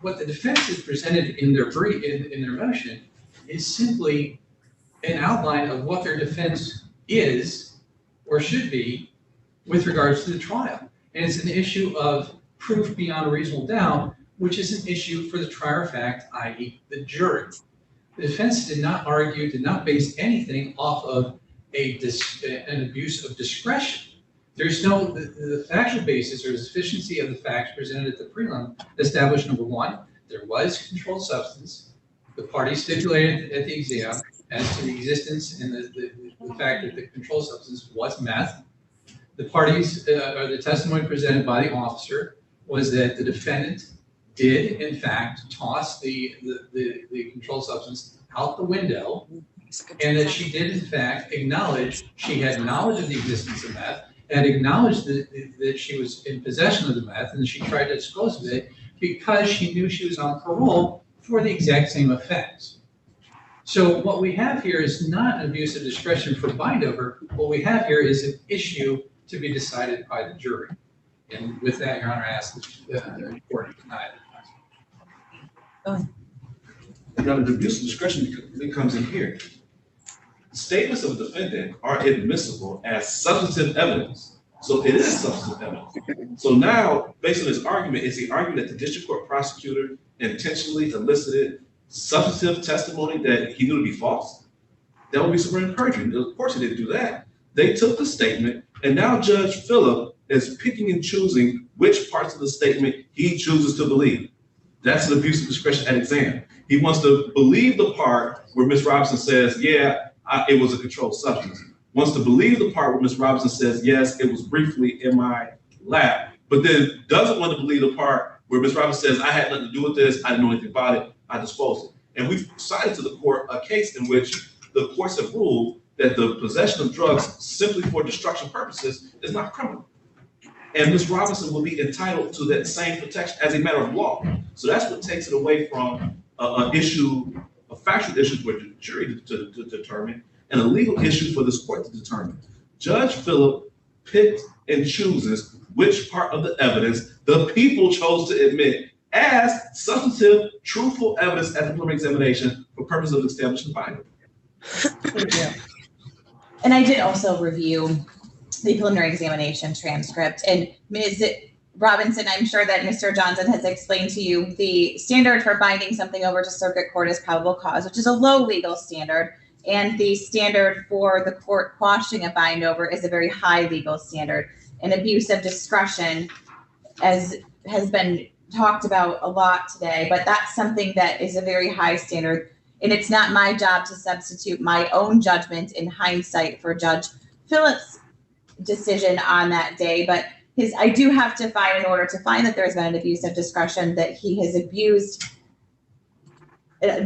what the defense has presented in their brief, in their motion, is simply an outline of what their defense is or should be with regards to the trial. And it's an issue of proof beyond a reasonable doubt, which is an issue for the trier of fact, i.e. the jury. The defense did not argue, did not base anything off of an abuse of discretion. There's no, the factual basis or the sufficiency of the facts presented at the prelim established, number one, there was controlled substance. The parties stipulated at the exam as to the existence and the fact that the controlled substance was meth. The parties, or the testimony presented by the officer was that the defendant did in fact toss the controlled substance out the window, and that she did in fact acknowledge she had knowledge of the existence of meth, and acknowledged that she was in possession of the meth, and she tried to dispose of it because she knew she was on parole for the exact same offense. So what we have here is not an abuse of discretion for bind-over. What we have here is an issue to be decided by the jury. And with that, Your Honor, I ask the court to deny it. Now, the abuse of discretion comes in here. Statements of the defendant are admissible as substantive evidence. So it is substantive evidence. So now, based on his argument, is he arguing that the district court prosecutor intentionally elicited substantive testimony that he knew to be false? That would be super encouraging. Of course he didn't do that. They took the statement, and now Judge Phillip is picking and choosing which parts of the statement he chooses to believe. That's an abuse of discretion at exam. He wants to believe the part where Ms. Robinson says, yeah, it was a controlled substance. Wants to believe the part where Ms. Robinson says, yes, it was briefly in my lap, but then doesn't want to believe the part where Ms. Robinson says, I had nothing to do with this, I didn't know anything about it, I disposed it. And we've cited to the court a case in which the courts have ruled that the possession of drugs simply for destruction purposes is not criminal. And Ms. Robinson will be entitled to that same protection as a matter of law. So that's what takes it away from an issue, a factual issue for the jury to determine, and a legal issue for this court to determine. Judge Phillip picked and chooses which part of the evidence the people chose to admit as substantive, truthful evidence at the preliminary examination for purposes of establishing binding. And I did also review the preliminary examination transcript. And Ms. Robinson, I'm sure that Mr. Johnson has explained to you the standard for binding something over to circuit court is probable cause, which is a low legal standard. And the standard for the court quashing a bind over is a very high legal standard. An abuse of discretion, as has been talked about a lot today, but that's something that is a very high standard. And it's not my job to substitute my own judgment in hindsight for Judge Phillip's decision on that day. But I do have to find, in order to find that there's been an abuse of discretion, that he has abused,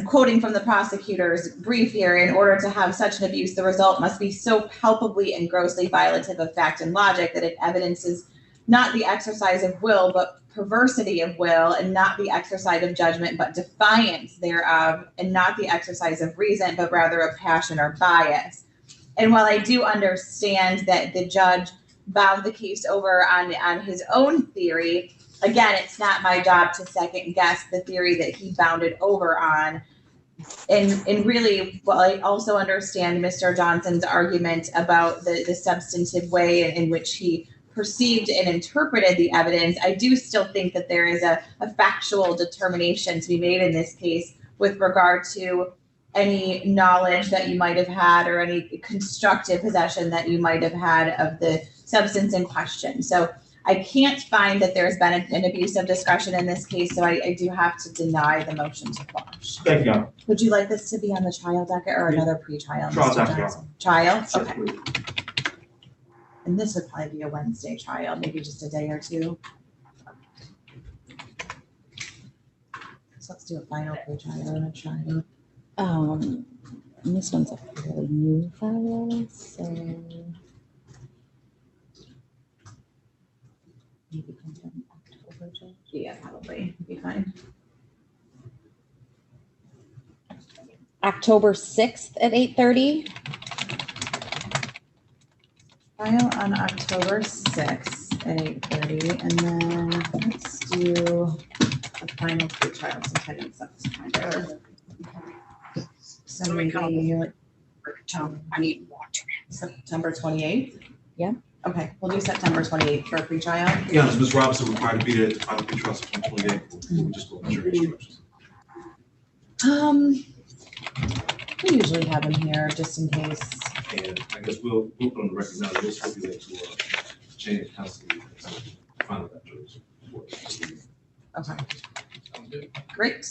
quoting from the prosecutor's brief here, in order to have such an abuse, the result must be so palpably and grossly violative of fact and logic that it evidences not the exercise of will, but perversity of will, and not the exercise of judgment, but defiance thereof, and not the exercise of reason, but rather of passion or bias. And while I do understand that the judge bound the case over on his own theory, again, it's not my job to second guess the theory that he bounded over on. And really, well, I also understand Mr. Johnson's argument about the substantive way in which he perceived and interpreted the evidence. I do still think that there is a factual determination to be made in this case with regard to any knowledge that you might have had or any constructive possession that you might have had of the substance in question. So I can't find that there's been an abuse of discretion in this case, so I do have to deny the motion to quash. Thank you. Would you like this to be on the trial docket or another pre-trial? Trial Mr. docket. Johnson? Trial? Okay. And this would probably be a Wednesday trial, maybe just a day or two. So let's do a final pre-trial and a trial. And this one's a fairly new file, so maybe sometime October. Yeah, probably be fine. October 6th at 8:30. Trial on October 6th at 8:30, and then let's do the final pretrial sometime in September. So maybe like I need water. September 28th? Yeah. Okay, we'll do September 28th for a pretrial. Yeah, is Ms. Robinson required to be there at the final pre-trial September 28th? We'll just go with your instructions. We usually have him here just in case. And I guess we'll put on the record now, we'll stipulate to change custody to final that judge. Okay. Great.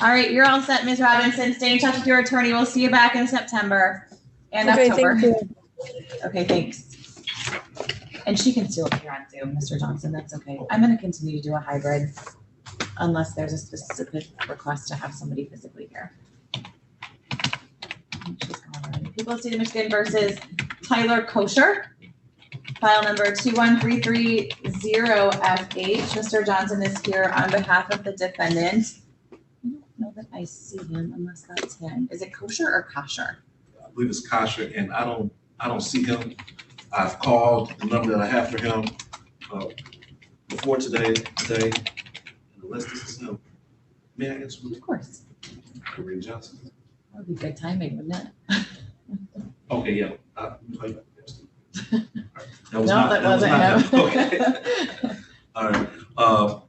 All right, you're all set, Ms. Robinson. Stay in touch with your attorney. We'll see you back in September and October. Thank you. Okay, thanks. And she can still appear on Zoom, Mr. Johnson. That's okay. I'm going to continue to do a hybrid unless there's a specific request to have somebody physically here. She's gone already. People State of Michigan versus Tyler Kosher. File number 21330FH. Mr. Johnson is here on behalf of the defendant. I don't know that I see him unless that's him. Is it Kosher or Kosher? I believe it's Kosher, and I don't see him. I've called the number that I have for him before today, unless this is him. May I answer? Of course. Kareem Johnson. That would be good timing, wouldn't it? Okay, yeah. That was No, not, that was wasn't not him. him. Okay. All right.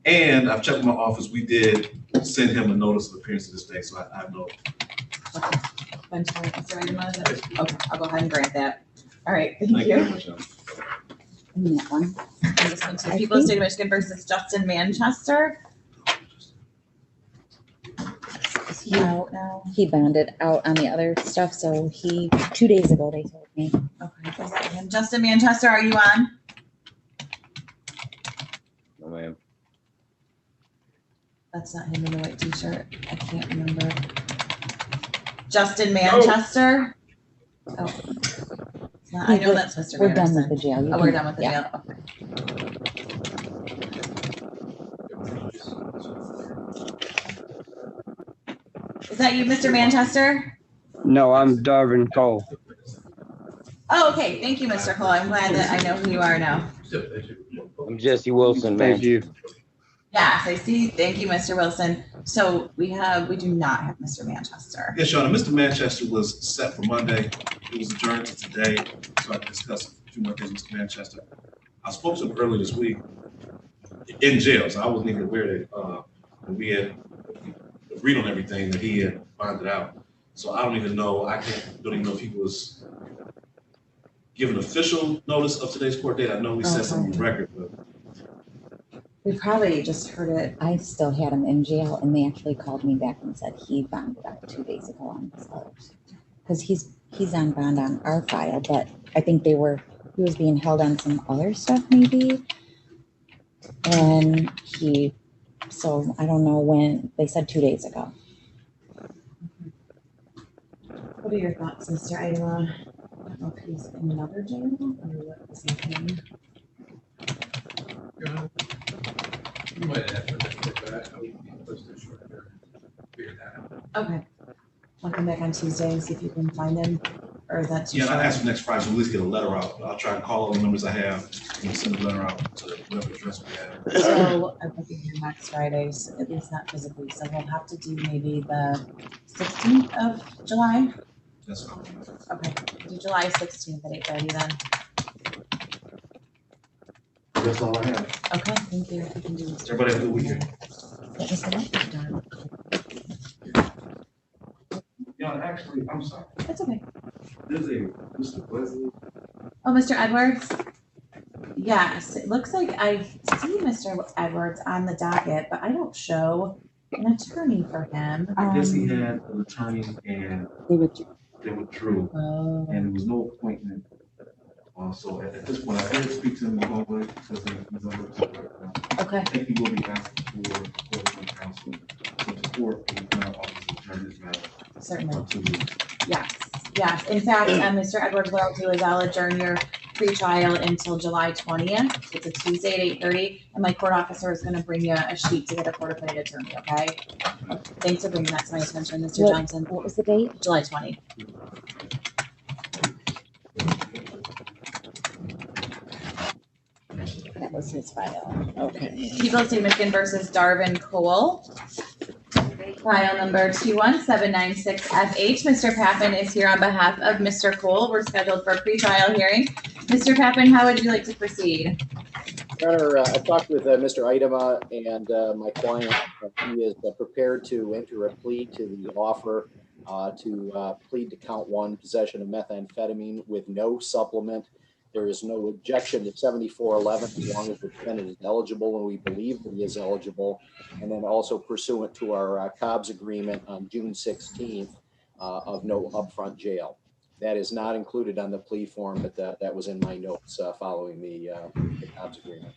And I've checked with my office. We did send him a notice of appearance this day, so I know. Okay, I'll go ahead and grant that. All right, thank Thank you you. very much, Ellen. And that one. And this one to People of the State of Michigan versus Justin Manchester. Is he out now? He bonded out on the other stuff, so 2 days ago, they told me. Okay, is that him? Justin Manchester, are you on? No, ma'am. That's not him in the white t-shirt. I can't remember. Justin Manchester? Oh. It's not- I know that's Mr. We're done Anderson. with the jail. You Oh, we're can- done with the yeah. jail. Okay. Is that you, Mr. Manchester? No, I'm Darvin Cole. Oh, okay. Thank you, Mr. Cole. I'm glad that I know who you are now. I'm Jesse Wilson, man. Thank you. Yes, I see. Thank you, Mr. Wilson. So we do not have Mr. Manchester. Yes, Your Honor. Mr. Manchester was set for Monday. It was adjourned to today, so I can discuss a few more things with Mr. Manchester. I spoke to him earlier this week in jail, so I wasn't even aware that we had agreed on everything that he had bonded out. So I don't even know. Don't even know if he was given official notice of today's court date. I know we said something on the record, but We probably just heard it. I still had him in jail, and they actually called me back and said he bonded out 2 days ago on his others. Because he's on bond on our file, but I think he was being held on some other stuff maybe. And so I don't know when, they said 2 days ago. What are your thoughts, Mr. Ayala? I don't know if he's in another jail or what is happening. You might have to, but I would be close to short there. Figure that out. Okay. I'll come back on Tuesday and see if you can find him, or is that too yeah, short? I asked for next Friday, so at least get a letter out. I'll try and call all the numbers I have and send a letter out to whatever address we have. So I'm looking here next Friday, so at least not physically. So we'll have to do maybe the 16th of July. That's fine. Okay, do July 16th at 8:30 then. That's all I have. Okay, thank you. We can do this. Everybody have a good weekend. What was that? Yeah, actually, I'm sorry. That's okay. There's a Mr. Wesley. Oh, Mr. Edwards? Yes, it looks like I see Mr. Edwards on the docket, but I don't show an attorney for him. I guess he had an attorney and They withdrew. Oh. And there was no appointment. So at this point, I did speak to him in the hallway because he's under right now. Okay. I think he will be asking for court counsel to support the criminal office attorney's matter. Certainly. Yes, yes. In fact, Mr. Edwards, what I'll do is I'll adjourn your pre-trial until July 20th. It's a Tuesday at 8:30, and my court officer is going to bring you a sheet to get a court-appointed attorney, okay? Thanks for bringing that to my attention, Mr. Johnson. What was the date? July 20th. That was his file. Okay. People of State of Michigan versus Darvin Cole. File number 21796FH. Mr. Pappen is here on behalf of Mr. Cole. We're scheduled for a pre-trial hearing. Mr. Pappen, how would you like to proceed? Your Honor, I talked with Mr. Idema and my client. He is prepared to enter a plea to the offer to plead to count 1, possession of methamphetamine with no supplement. There is no objection to 7411 as long as the defendant is eligible, and we believe that he is eligible. And then also pursuant to our Cobb's agreement on June 16th of no upfront jail. That is not included on the plea form, but that was in my notes following the Cobb's agreement.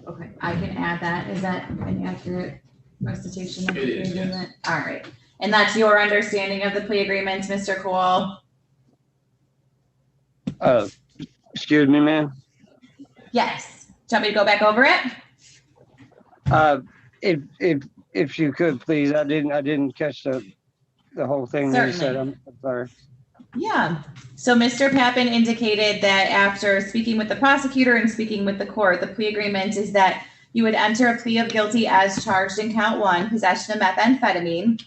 Okay, I can add that. Is that an accurate recitation of the plea agreement? All right. And that's your understanding of the plea agreement, Mr. Cole? Excuse me, ma'am. Yes. Do you want me to go back over it? If you could, please. I didn't catch the whole thing that you said. I'm sorry. Yeah. So Mr. Pappen indicated that after speaking with the prosecutor and speaking with the court, the plea agreement is that you would enter a plea of guilty as charged in count 1, possession of methamphetamine,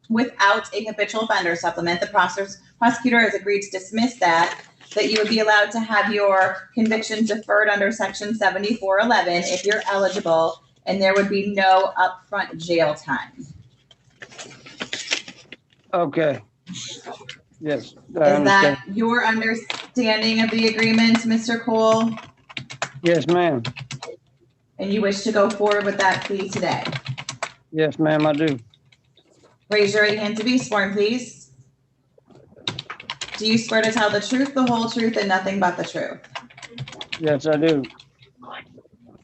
without a habitual offender supplement. The prosecutor has agreed to dismiss that you would be allowed to have your conviction deferred under section 7411 if you're eligible, and there would be no upfront jail time. Okay. Yes. Is that your understanding of the agreement, Mr. Cole? Yes, ma'am. And you wish to go forward with that plea today? Yes, ma'am, I do. Raise your right hand to be sworn, please. Do you swear to tell the truth, the whole truth, and nothing but the truth? Yes, I do.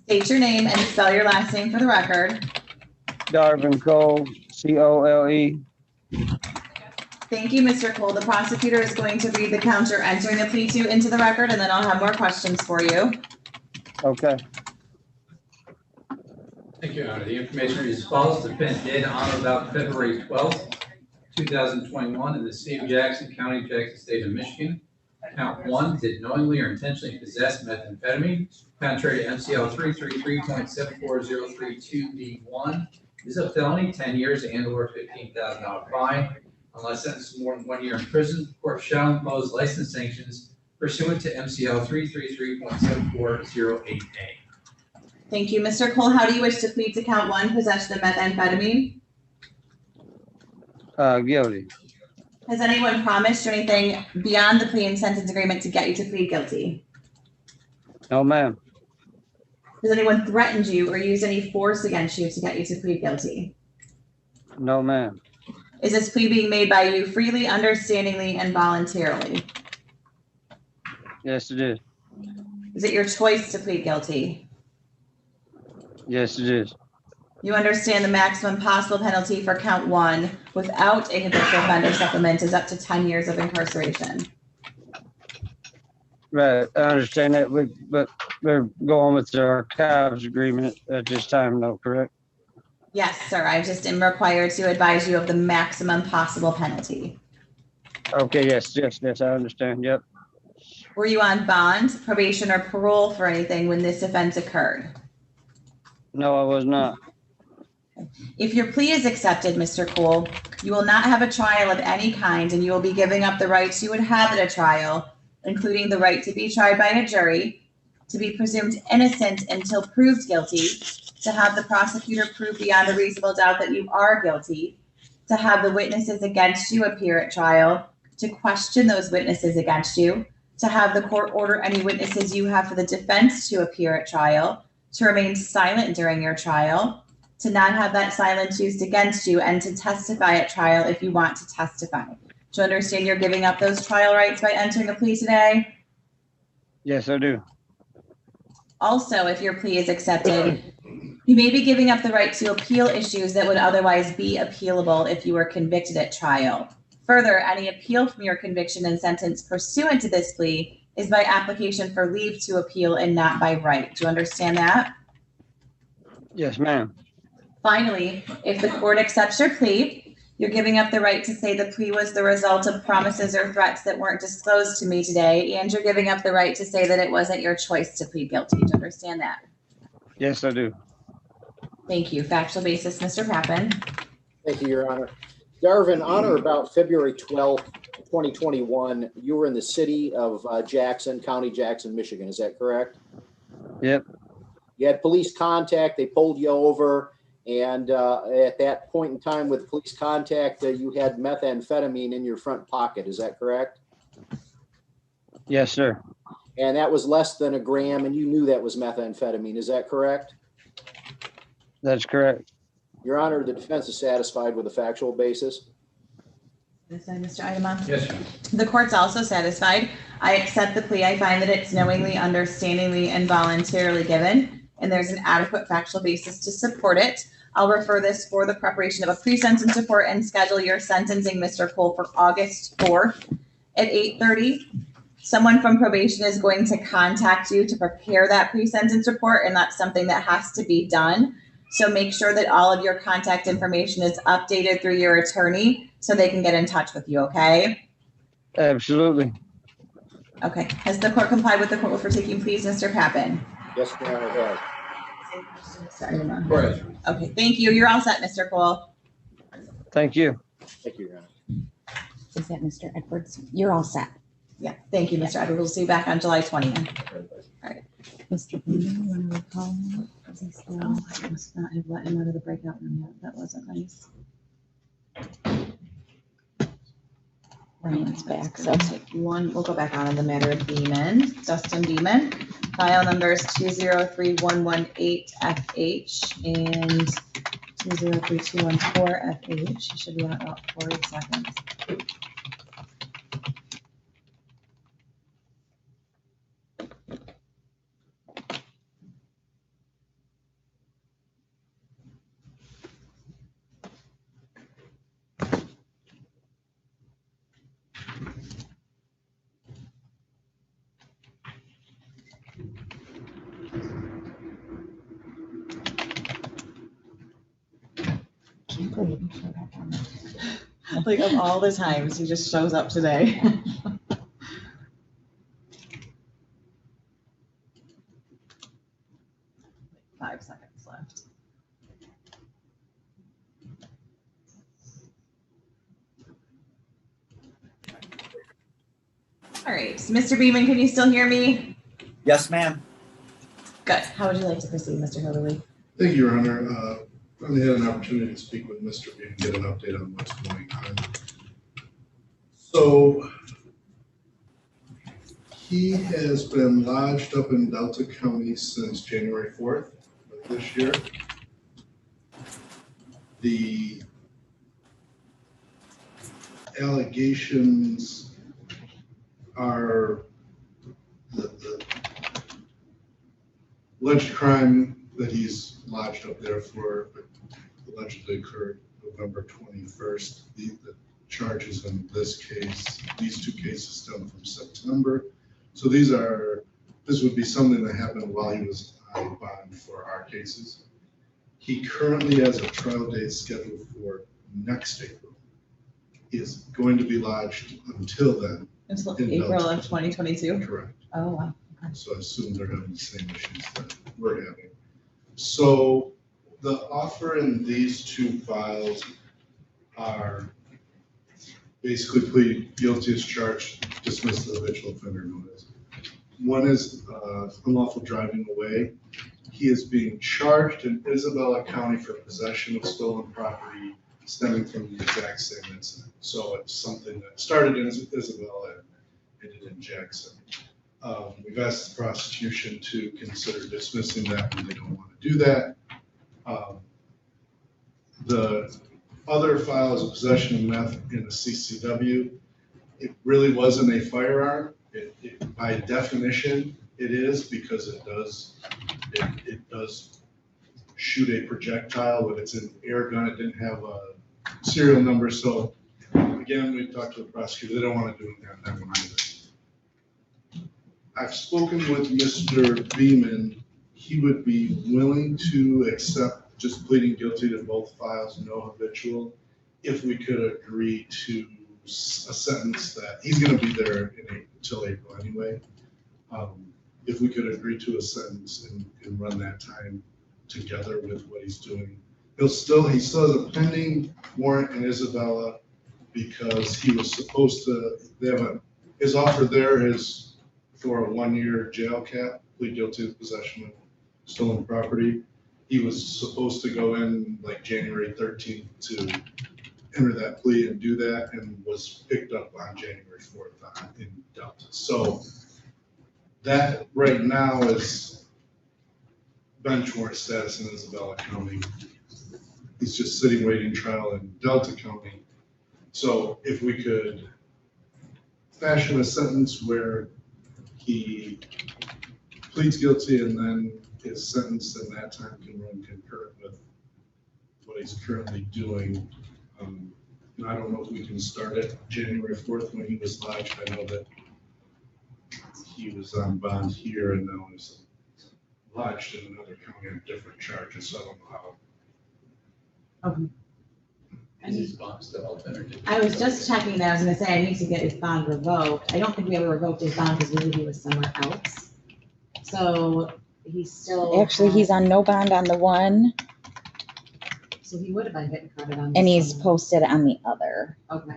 State your name and spell your last name for the record. Darvin Cole, C-O-L-E. Thank you, Mr. Cole. The prosecutor is going to read the count you're entering the plea to into the record, and then I'll have more questions for you. Okay. Thank you, Your Honor. The information reads as follows. The defendant did on or about February 12th, 2021 in the city of Jackson, County, Jackson, State of Michigan. Count 1, did knowingly or intentionally possess methamphetamine, contrary to MCL 333.74032B1. This is a felony, 10 years and or $15,000 fine. Unless sentenced to more than 1 year in prison, the court shall impose license sanctions pursuant to MCL 333.74088A. Thank you, Mr. Cole. How do you wish to plead to count 1, possession of methamphetamine? Guilty. Has anyone promised you anything beyond the plea and sentence agreement to get you to plead guilty? No, ma'am. Has anyone threatened you or used any force against you to get you to plead guilty? No, ma'am. Is this plea being made by you freely, understandingly, and voluntarily? Yes, it is. Is it your choice to plead guilty? Yes, it is. You understand the maximum possible penalty for count 1 without a habitual offender supplement is up to 10 years of incarceration. Right, I understand that, but they're going with our Cobb's agreement at this time, though, correct? Yes, sir. I just am required to advise you of the maximum possible penalty. Okay, yes, I understand, yep. Were you on bond, probation, or parole for anything when this offense occurred? No, I was not. If your plea is accepted, Mr. Cole, you will not have a trial of any kind, and you will be giving up the rights you would have at a trial, including the right to be tried by a jury, to be presumed innocent until proved guilty, to have the prosecutor prove beyond a reasonable doubt that you are guilty, to have the witnesses against you appear at trial, to question those witnesses against you, to have the court order any witnesses you have for the defense to appear at trial, to remain silent during your trial, to not have that silence used against you, and to testify at trial if you want to testify. Do you understand you're giving up those trial rights by entering a plea today? Yes, I do. Also, if your plea is accepted, you may be giving up the right to appeal issues that would otherwise be appealable if you were convicted at trial. Further, any appeal from your conviction and sentence pursuant to this plea is by application for leave to appeal and not by right. Do you understand that? Yes, ma'am. Finally, if the court accepts your plea, You're giving up the right to say the plea was the result of promises or threats that weren't disclosed to me today, and you're giving up the right to say that it wasn't your choice to plead guilty. Do you understand that? Yes, I do. Thank you. Factual basis, Mr. Pappen. Thank you, Your Honor. Darvin, on or about February 12th, 2021, you were in the city of Jackson, County Jackson, Michigan. Is that correct? Yep. You had police contact. They pulled you over. And at that point in time with police contact, you had methamphetamine in your front pocket. Is that correct? Yes, sir. And that was less than a gram, and you knew that was methamphetamine. Is that correct? That's correct. Your Honor, the defense is satisfied with the factual basis. Mr. Idema? Yes, sir. The court's also satisfied. I accept the plea. I find that it's knowingly, understandingly, and voluntarily given, and there's an adequate factual basis to support it. I'll refer this for the preparation of a pre-sentence report and schedule your sentencing, Mr. Cole, for August 4th at 8:30. Someone from probation is going to contact you to prepare that pre-sentence report, and that's something that has to be done. So make sure that all of your contact information is updated through your attorney so they can get in touch with you, okay? Absolutely. Okay. Has the court complied with the court order for taking pleas, Mr. Pappen? Yes, Your Honor, it has. Correct. Okay, thank you. You're all set, Mr. Cole. Thank you. Thank you, Your Honor. Is that Mr. Edwards? You're all set. Yeah, thank you, Mr. Edwards. We'll see you back on July 20th. All right. Mr. Beeman, you want to recall him? Is he still? No, I must not have let him out of the breakout room yet. That wasn't nice. Ryan's back, so. We'll go back on the matter of Beeman, Dustin Beeman. File numbers 2031118FH and 2032114FH. He should be on about 40 seconds. Like of all the times, he just shows up today. 5 seconds left. All right, Mr. Beeman, can you still hear me? Yes, ma'am. Good. How would you like to proceed, Mr. Hillary? Thank you, Your Honor. I only had an opportunity to speak with Mr. Beeman, get an update on what's going on. So he has been lodged up in Delta County since January 4th of this year. The allegations are the alleged crime that he's lodged up there for allegedly occurred November 21st. The charges in this case, these two cases stem from September. So this would be something that happened while he was on bond for our cases. He currently has a trial date scheduled for next April. He is going to be lodged until then. Until April of 2022? Correct. Oh, wow. Okay. So I assume they're having the same issues that we're having. So the offer in these two files are basically plead guilty as charged, dismiss the habitual offender notice. One is unlawful driving away. He is being charged in Isabella County for possession of stolen property stemming from the exact same incident. So it's something that started in Isabella and ended in Jackson. We've asked the prosecution to consider dismissing that when they don't want to do that. The other file is a possession of meth in a CCW. It really wasn't a firearm. By definition, it is because it does shoot a projectile, but it's an air gun. It didn't have a serial number. So again, we talked to the prosecutor. They don't want to do that one either. I've spoken with Mr. Beeman. He would be willing to accept just pleading guilty to both files, no habitual. if we could agree to a sentence that, he's gonna be there until April anyway. If we could agree to a sentence and run that time together with what he's doing. He still has a pending warrant in Isabella because he was supposed to, his offer there is for a 1-year jail cap, plead guilty to possession of stolen property. He was supposed to go in like January 13th to enter that plea and do that, and was picked up on January 4th in Delta. So that right now is bench warrant status in Isabella County. He's just sitting waiting trial in Delta County. So if we could fashion a sentence where he pleads guilty and then is sentenced, and that time can run concurrent with what he's currently doing. I don't know if we can start it January 4th when he was lodged. I know that he was on bond here and now is lodged in another county on different charges, so I don't know how. Okay. Is his bond still open or did? I was just checking that. I was gonna say I need to get his bond revoked. I don't think we ever revoked his bond because we knew he was somewhere else. So he's still. Actually, he's on no bond on the one, So he would have been getting credit on. and this he's one. posted on the other. Okay.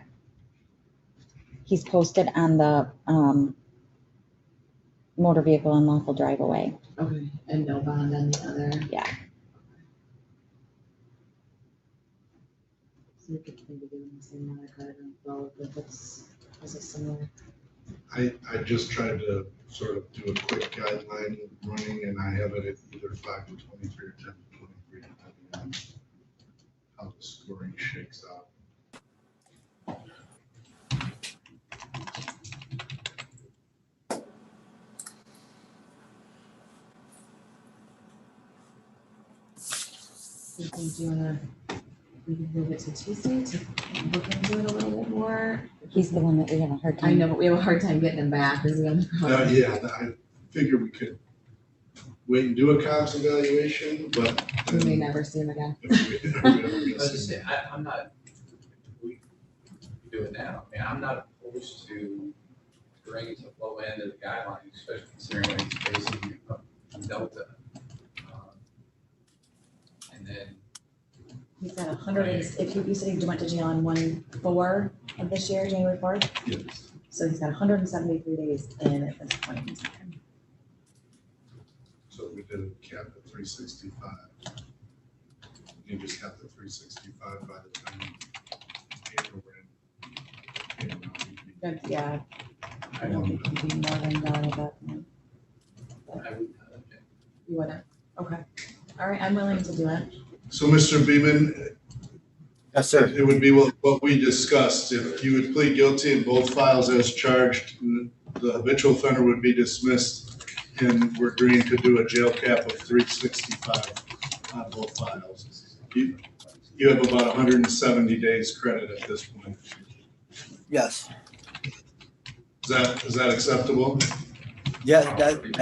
He's posted on the motor vehicle unlawful drive away. Okay, and no bond on the other. Yeah. So we could maybe give him the same amount of credit on both if it's similar. I just tried to sort of do a quick guideline running, and I have it at either 5 to 23 or 10 to 23, depending on how the scoring shakes out. Do you wanna, we can move it to Tuesday to look into it a little bit more? He's the one that we have a hard time. I know, but we have a hard time getting him back, is the other problem. Yeah, I figure we could wait and do a COPS evaluation, but. We may never see him again. I was just saying, I'm not, we do it now. I mean, I'm not opposed to bringing it to the low end of the guidelines, especially considering what he's facing from Delta. And then. He's got 100, if you said he went to jail on 1/4 of this year, January 4th? Yes. So he's got 173 days in at this point in time. So we did a cap at 365. You just have the 365 by the time April ran. Good, yeah. I don't think he'd be more than that at that point. You wouldn't? Okay. All right, I'm willing to do it. So, Mr. Beeman. Yes, sir. It would be what we discussed. If you would plead guilty in both files as charged, the habitual offender would be dismissed, and we're agreeing to do a jail cap of 365 on both files. You have about 170 days credit at this point. Yes. Is that acceptable? Yeah, that would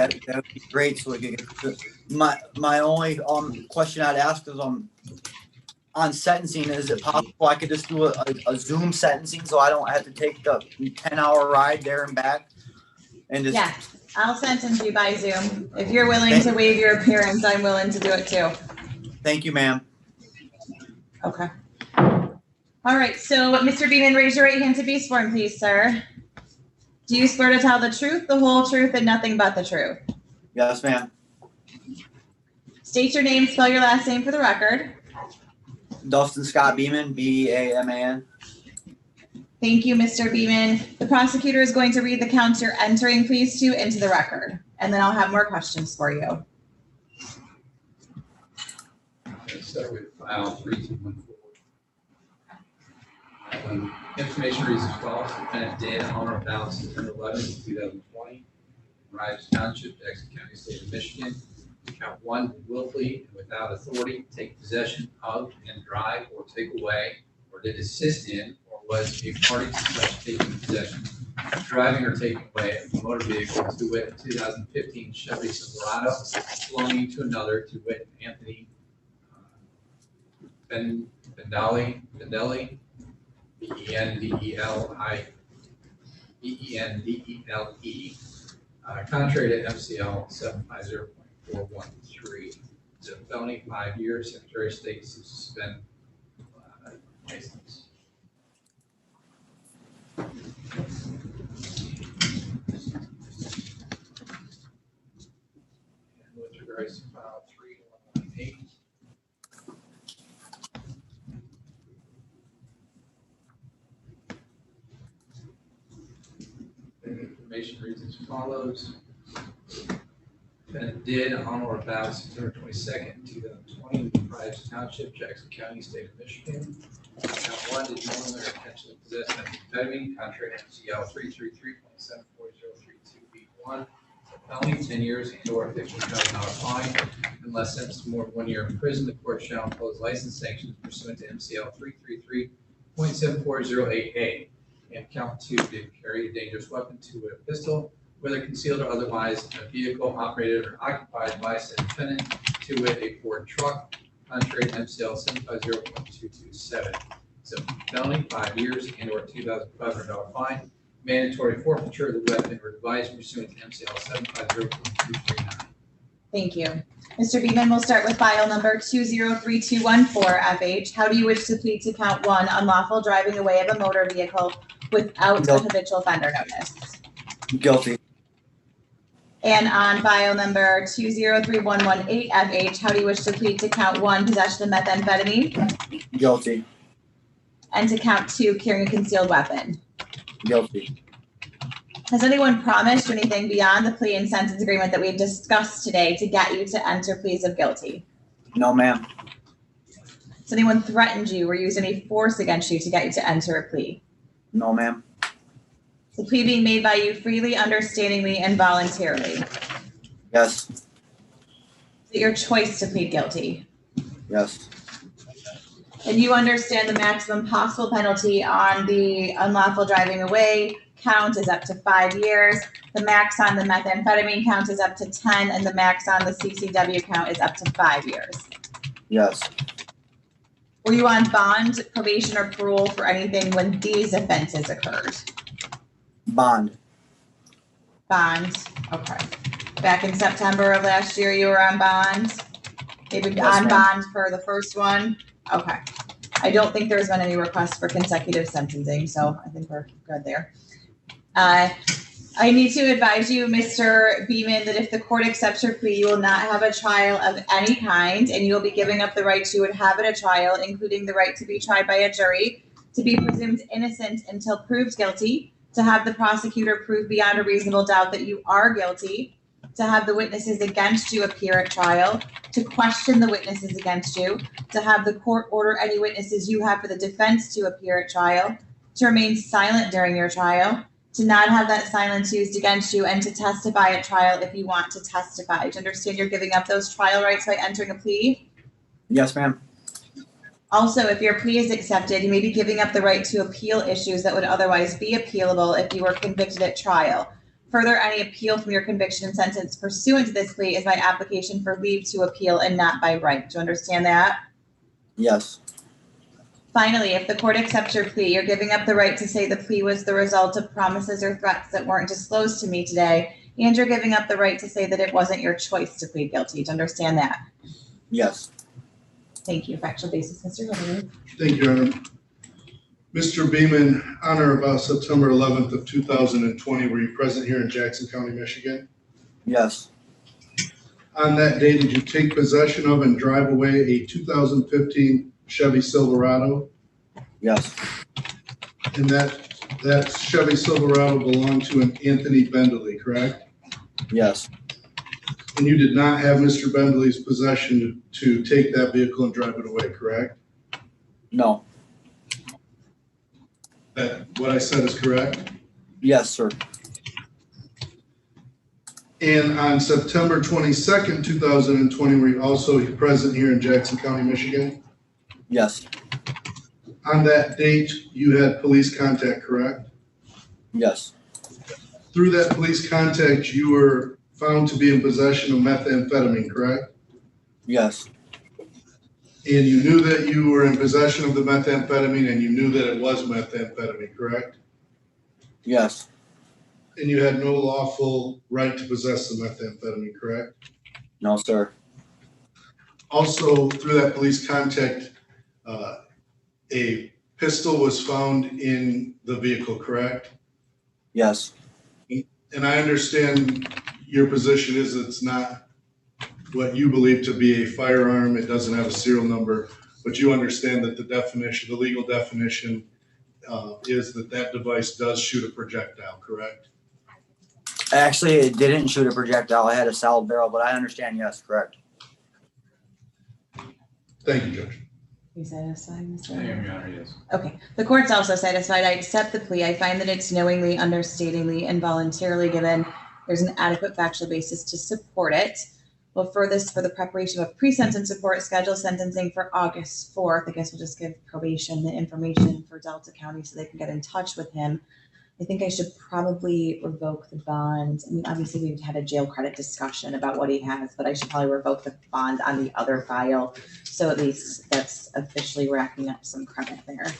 be great. So we can get my only question I'd ask is on sentencing, is it possible I could just do a Zoom sentencing so I don't have to take the 10-hour ride there and back? And just, Yeah, I'll sentence you by Zoom. If you're willing to waive your appearance, I'm willing to do it too. Thank you, ma'am. Okay. All right, so Mr. Beeman, raise your right hand to be sworn, please, sir. Do you swear to tell the truth, the whole truth, and nothing but the truth? Yes, ma'am. State your name, spell your last name for the record. Dustin Scott Beeman, B-E-A-M-A-N. Thank you, Mr. Beeman. The prosecutor is going to read the counts you're entering, please, to into the record, and then I'll have more questions for you. Let's start with file 3214. Information reads as follows. Defendant Dan Honor found September 11th, 2020. Rise Township, Jackson County, State of Michigan. Count 1, willfully and without authority, take possession of and drive or take away, or did assist in, or was a party to such taking possession, driving or taking away of a motor vehicle, to wit, 2015 Chevy Silverado, belonging to another, to wit, Anthony Bendelli, Bendele, contrary to MCL 750.413. It's a felony, 5 years. Secretary of State to suspend license. And with regards to file 3118. The information reads as follows. Defendant did on or about September 22nd, 2020, in Bryce Township, Jackson County, State of Michigan. Count 1 did knowingly or intentionally possess methamphetamine, contrary to MCL 333.740332B1. Felony, 10 years and/or a $15,000 fine, unless sentenced to more than 1 year in prison. The court shall impose license sanctions pursuant to MCL 333.7408A. And count 2 did carry a dangerous weapon, 2 with a pistol, whether concealed or otherwise, in a vehicle operated or occupied by said defendant, 2 with a Ford truck, contrary to MCL 750.227. So felony, 5 years and/or $2,500 fine. Mandatory forfeiture of the weapon or device pursuant to MCL 750.239. Thank you. Mr. Beeman, we'll start with file number 203214FH. How do you wish to plead to count 1, unlawful driving away of a motor vehicle without a habitual offender notice? Guilty. And on file number 203118FH, how do you wish to plead to count 1, possession of methamphetamine? Guilty. And to count 2, carrying a concealed weapon? Guilty. Has anyone promised anything beyond the plea and sentence agreement that we've discussed today to get you to enter pleas of guilty? No, ma'am. Has anyone threatened you or used any force against you to get you to enter a plea? No, ma'am. The plea being made by you freely, understandingly, and voluntarily? Yes. Is it your choice to plead guilty? Yes. And you understand the maximum possible penalty on the unlawful driving away count is up to 5 years. The max on the methamphetamine count is up to 10, and the max on the CCW count is up to 5 years. Yes. Were you on bond, probation, or parole for anything when these offenses occurred? Bond. Bond, okay. Back in September of last year, you were on bond? Maybe Yes, on ma'am. bond for the first one? Okay. I don't think there's been any requests for consecutive sentencing, so I think we're good there. I need to advise you, Mr. Beeman, that if the court accepts your plea, you will not have a trial of any kind, and you will be giving up the right to inhabit a trial, including the right to be tried by a jury, to be presumed innocent until proved guilty, to have the prosecutor prove beyond a reasonable doubt that you are guilty, to have the witnesses against you appear at trial, to question the witnesses against you, to have the court order any witnesses you have for the defense to appear at trial, to remain silent during your trial, to not have that silence used against you, and to testify at trial if you want to testify. Do you understand you're giving up those trial rights by entering a plea? Yes, ma'am. Also, if your plea is accepted, you may be giving up the right to appeal issues that would otherwise be appealable if you were convicted at trial. Further, any appeal from your conviction and sentence pursuant to this plea is by application for leave to appeal and not by right. Do you understand that? Yes. Finally, if the court accepts your plea, you're giving up the right to say the plea was the result of promises or threats that weren't disclosed to me today, and you're giving up the right to say that it wasn't your choice to plead guilty. Do you understand that? Yes. Thank you. Factual basis, Mr. Lowry. Thank you, Your Honor. Mr. Beeman, on or about September 11th of 2020, were you present here in Jackson County, Michigan? Yes. On that day, did you take possession of and drive away a 2015 Chevy Silverado? Yes. And that Chevy Silverado belonged to an Anthony Bentley, correct? Yes. And you did not have Mr. Bentley's possession to take that vehicle and drive it away, correct? No. What I said is correct? Yes, sir. And on September 22nd, 2020, were you also present here in Jackson County, Michigan? Yes. On that date, you had police contact, correct? Yes. Through that police contact, you were found to be in possession of methamphetamine, correct? Yes. And you knew that you were in possession of the methamphetamine and you knew that it was methamphetamine, correct? Yes. And you had no lawful right to possess the methamphetamine, correct? No, sir. Also, through that police contact, a pistol was found in the vehicle, correct? Yes. And I understand your position is it's not what you believe to be a firearm. It doesn't have a serial number, but you understand that the definition, the legal definition, is that that device does shoot a projectile, correct? Actually, it didn't shoot a projectile. I had a solid barrel, but I understand. Yes, correct. Thank you, Judge. You satisfied, Mr. I am, Your Honor, yes. Okay, the court's also satisfied. I accept the plea. I find that it's knowingly, understatingly, and voluntarily given. There's an adequate factual basis to support it. Well, for the preparation of pre-sentence report, schedule sentencing for August 4th. I guess we'll just give probation the information for Delta County so they can get in touch with him. I think I should probably revoke the bond. I mean, obviously we've had a jail credit discussion about what he has, but I should probably revoke the bond on the other file. So at least that's officially racking up some credit there.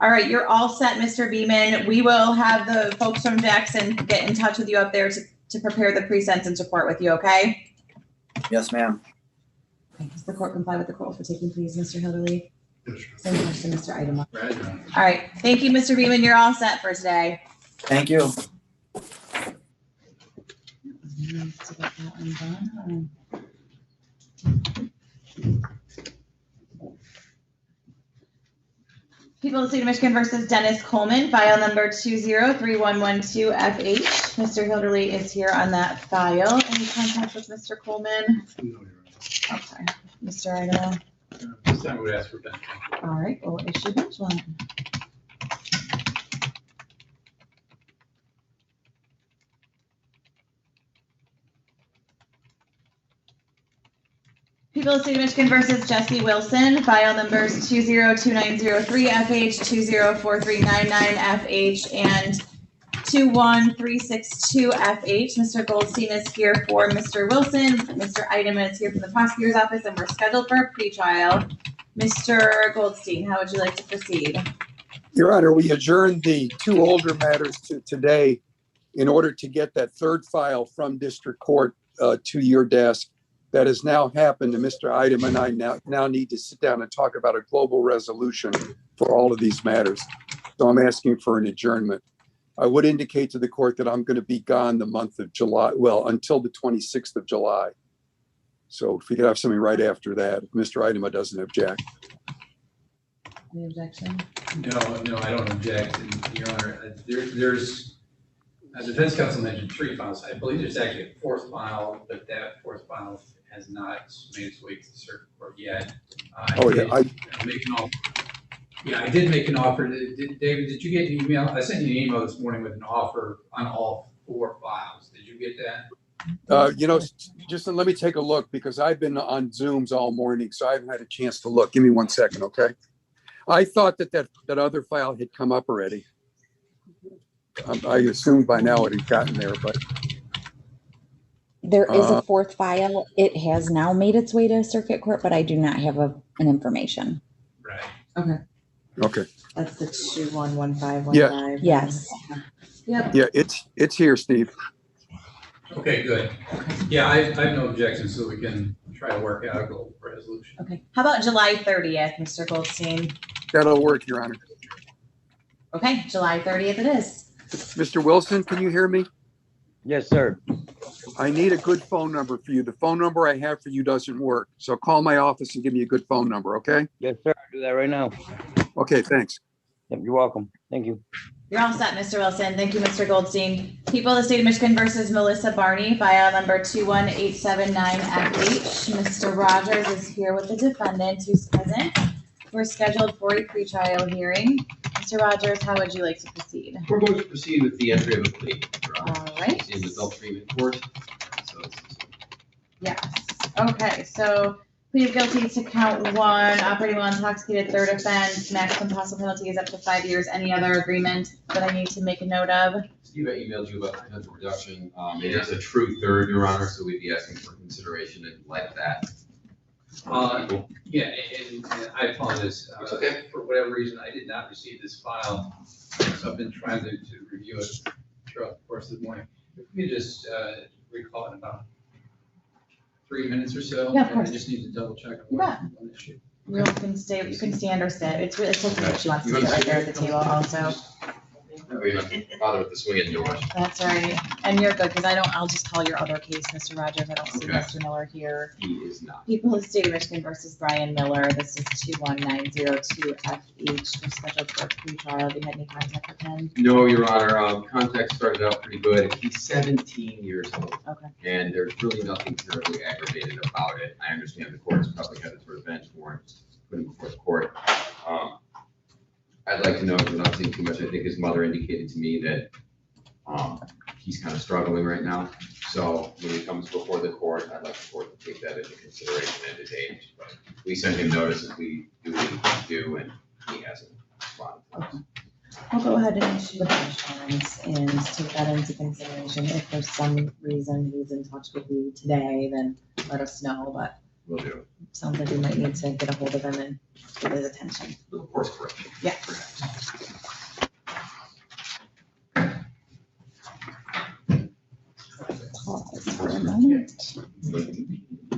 All right, you're all set, Mr. Beeman. We will have the folks from Jackson get in touch with you up there to prepare the pre-sentence report with you, okay? Yes, ma'am. Okay, does the court comply with the call for taking pleas, Mr. Hilderly? Same question, Mr. Idema. Right. All right, thank you, Mr. Beeman. You're all set for today. Thank you. To get that one done. People of the State of Michigan versus Dennis Coleman, file number 203112FH. Mr. Hilderly is here on that file. Any contact with Mr. Coleman? Okay, Mr. Idema. This time we would ask for bench. All right, we'll issue bench one. People of the State of Michigan versus Jesse Wilson, file numbers 202903FH, 204399FH, and 21362FH. Mr. Goldstein is here for Mr. Wilson. Mr. Idema is here from the prosecutor's office, and we're scheduled for a pretrial. Mr. Goldstein, how would you like to proceed? Your Honor, we adjourned the two older matters to today in order to get that third file from district court to your desk. That has now happened, and Mr. Idem and I now need to sit down and talk about a global resolution for all of these matters. So I'm asking for an adjournment. I would indicate to the court that I'm going to be gone the month of July, well, until the 26th of July. So if we could have something right after that, if Mr. Idema doesn't object. Any objection? No, I don't object. And, Your Honor, there's defense counsel mentioned 3 files. I believe there's actually a 4th file, but that 4th file has not made its way to the circuit court yet. I did make an offer. David, did you get an email? I sent you an email this morning with an offer on all 4 files. Did you get that? Just let me take a look because I've been on Zooms all morning, so I haven't had a chance to look. Give me 1 second, okay? I thought that other file had come up already. I assumed by now it had gotten there, but there is a 4th file. It has now made its way to circuit court, but I do not have an information. Right. Okay. Okay. That's the 211515. Yeah. Yes. Yep. Yeah, it's here, Steve. Okay, good. Yeah, I have no objections, so we can try to work out a global resolution. Okay. How about July 30th, Mr. Goldstein? That'll work, Your Honor. Okay, July 30th it is. Mr. Wilson, can you hear me? Yes, sir. I need a good phone number for you. The phone number I have for you doesn't work. So call my office and give me a good phone number, okay? Yes, sir. I'll do that right now. Okay, thanks. Yep, you're welcome. Thank you. You're all set, Mr. Wilson. Thank you, Mr. Goldstein. People of the State of Michigan versus Melissa Barney, file number 21879FH. Mr. Rogers is here with the defendant who's present. We're scheduled for a pretrial hearing. Mr. Rogers, how would you like to proceed? We're going to proceed with the entry of a plea. All right. In the adult treatment court. Yes. Okay, so plead guilty to count 1, operating while intoxicated, 3rd offense, maximum possible penalty is up to 5 years. Any other agreement that I need to make a note of? Steve, I emailed you about potential reduction. It is a true 3rd, Your Honor, so we'd be asking for consideration in light of that. Yeah, and I apologize. For whatever reason, I did not receive this file, so I've been trying to review it throughout the course of the morning. If we could just recall in about 3 minutes or so. Yeah, of course. I just need to double check on Yeah. one issue. You can stay, you can stand or sit. It's really, it's okay if she wants to sit right there at the table also. We're not bother with the swinging doors. That's right. And you're good, because I'll just call your other case, Mr. Rogers. I don't see Okay. Mr. Miller here. He is not. People of the State of Michigan versus Brian Miller. This is 21902FH. We're scheduled for a pre-trial. Have you had any contact with him? No, Your Honor, contact started out pretty good. He's 17 years old. Okay. And there's really nothing terribly aggravated about it. I understand the court's probably had its revenge warrant put him before the court. I'd like to know, without saying too much, I think his mother indicated to me that he's kind of struggling right now. So when he comes before the court, I'd like the court to take that into consideration at his age. But we sent him notice as we do what we need to do, and he hasn't responded to us. I'll go ahead and issue the insurance and take that into consideration. If for some reason he's in touch with you today, then let us know, but Will do. sounds like we might need to get a hold of him and get his attention. Of course, correct.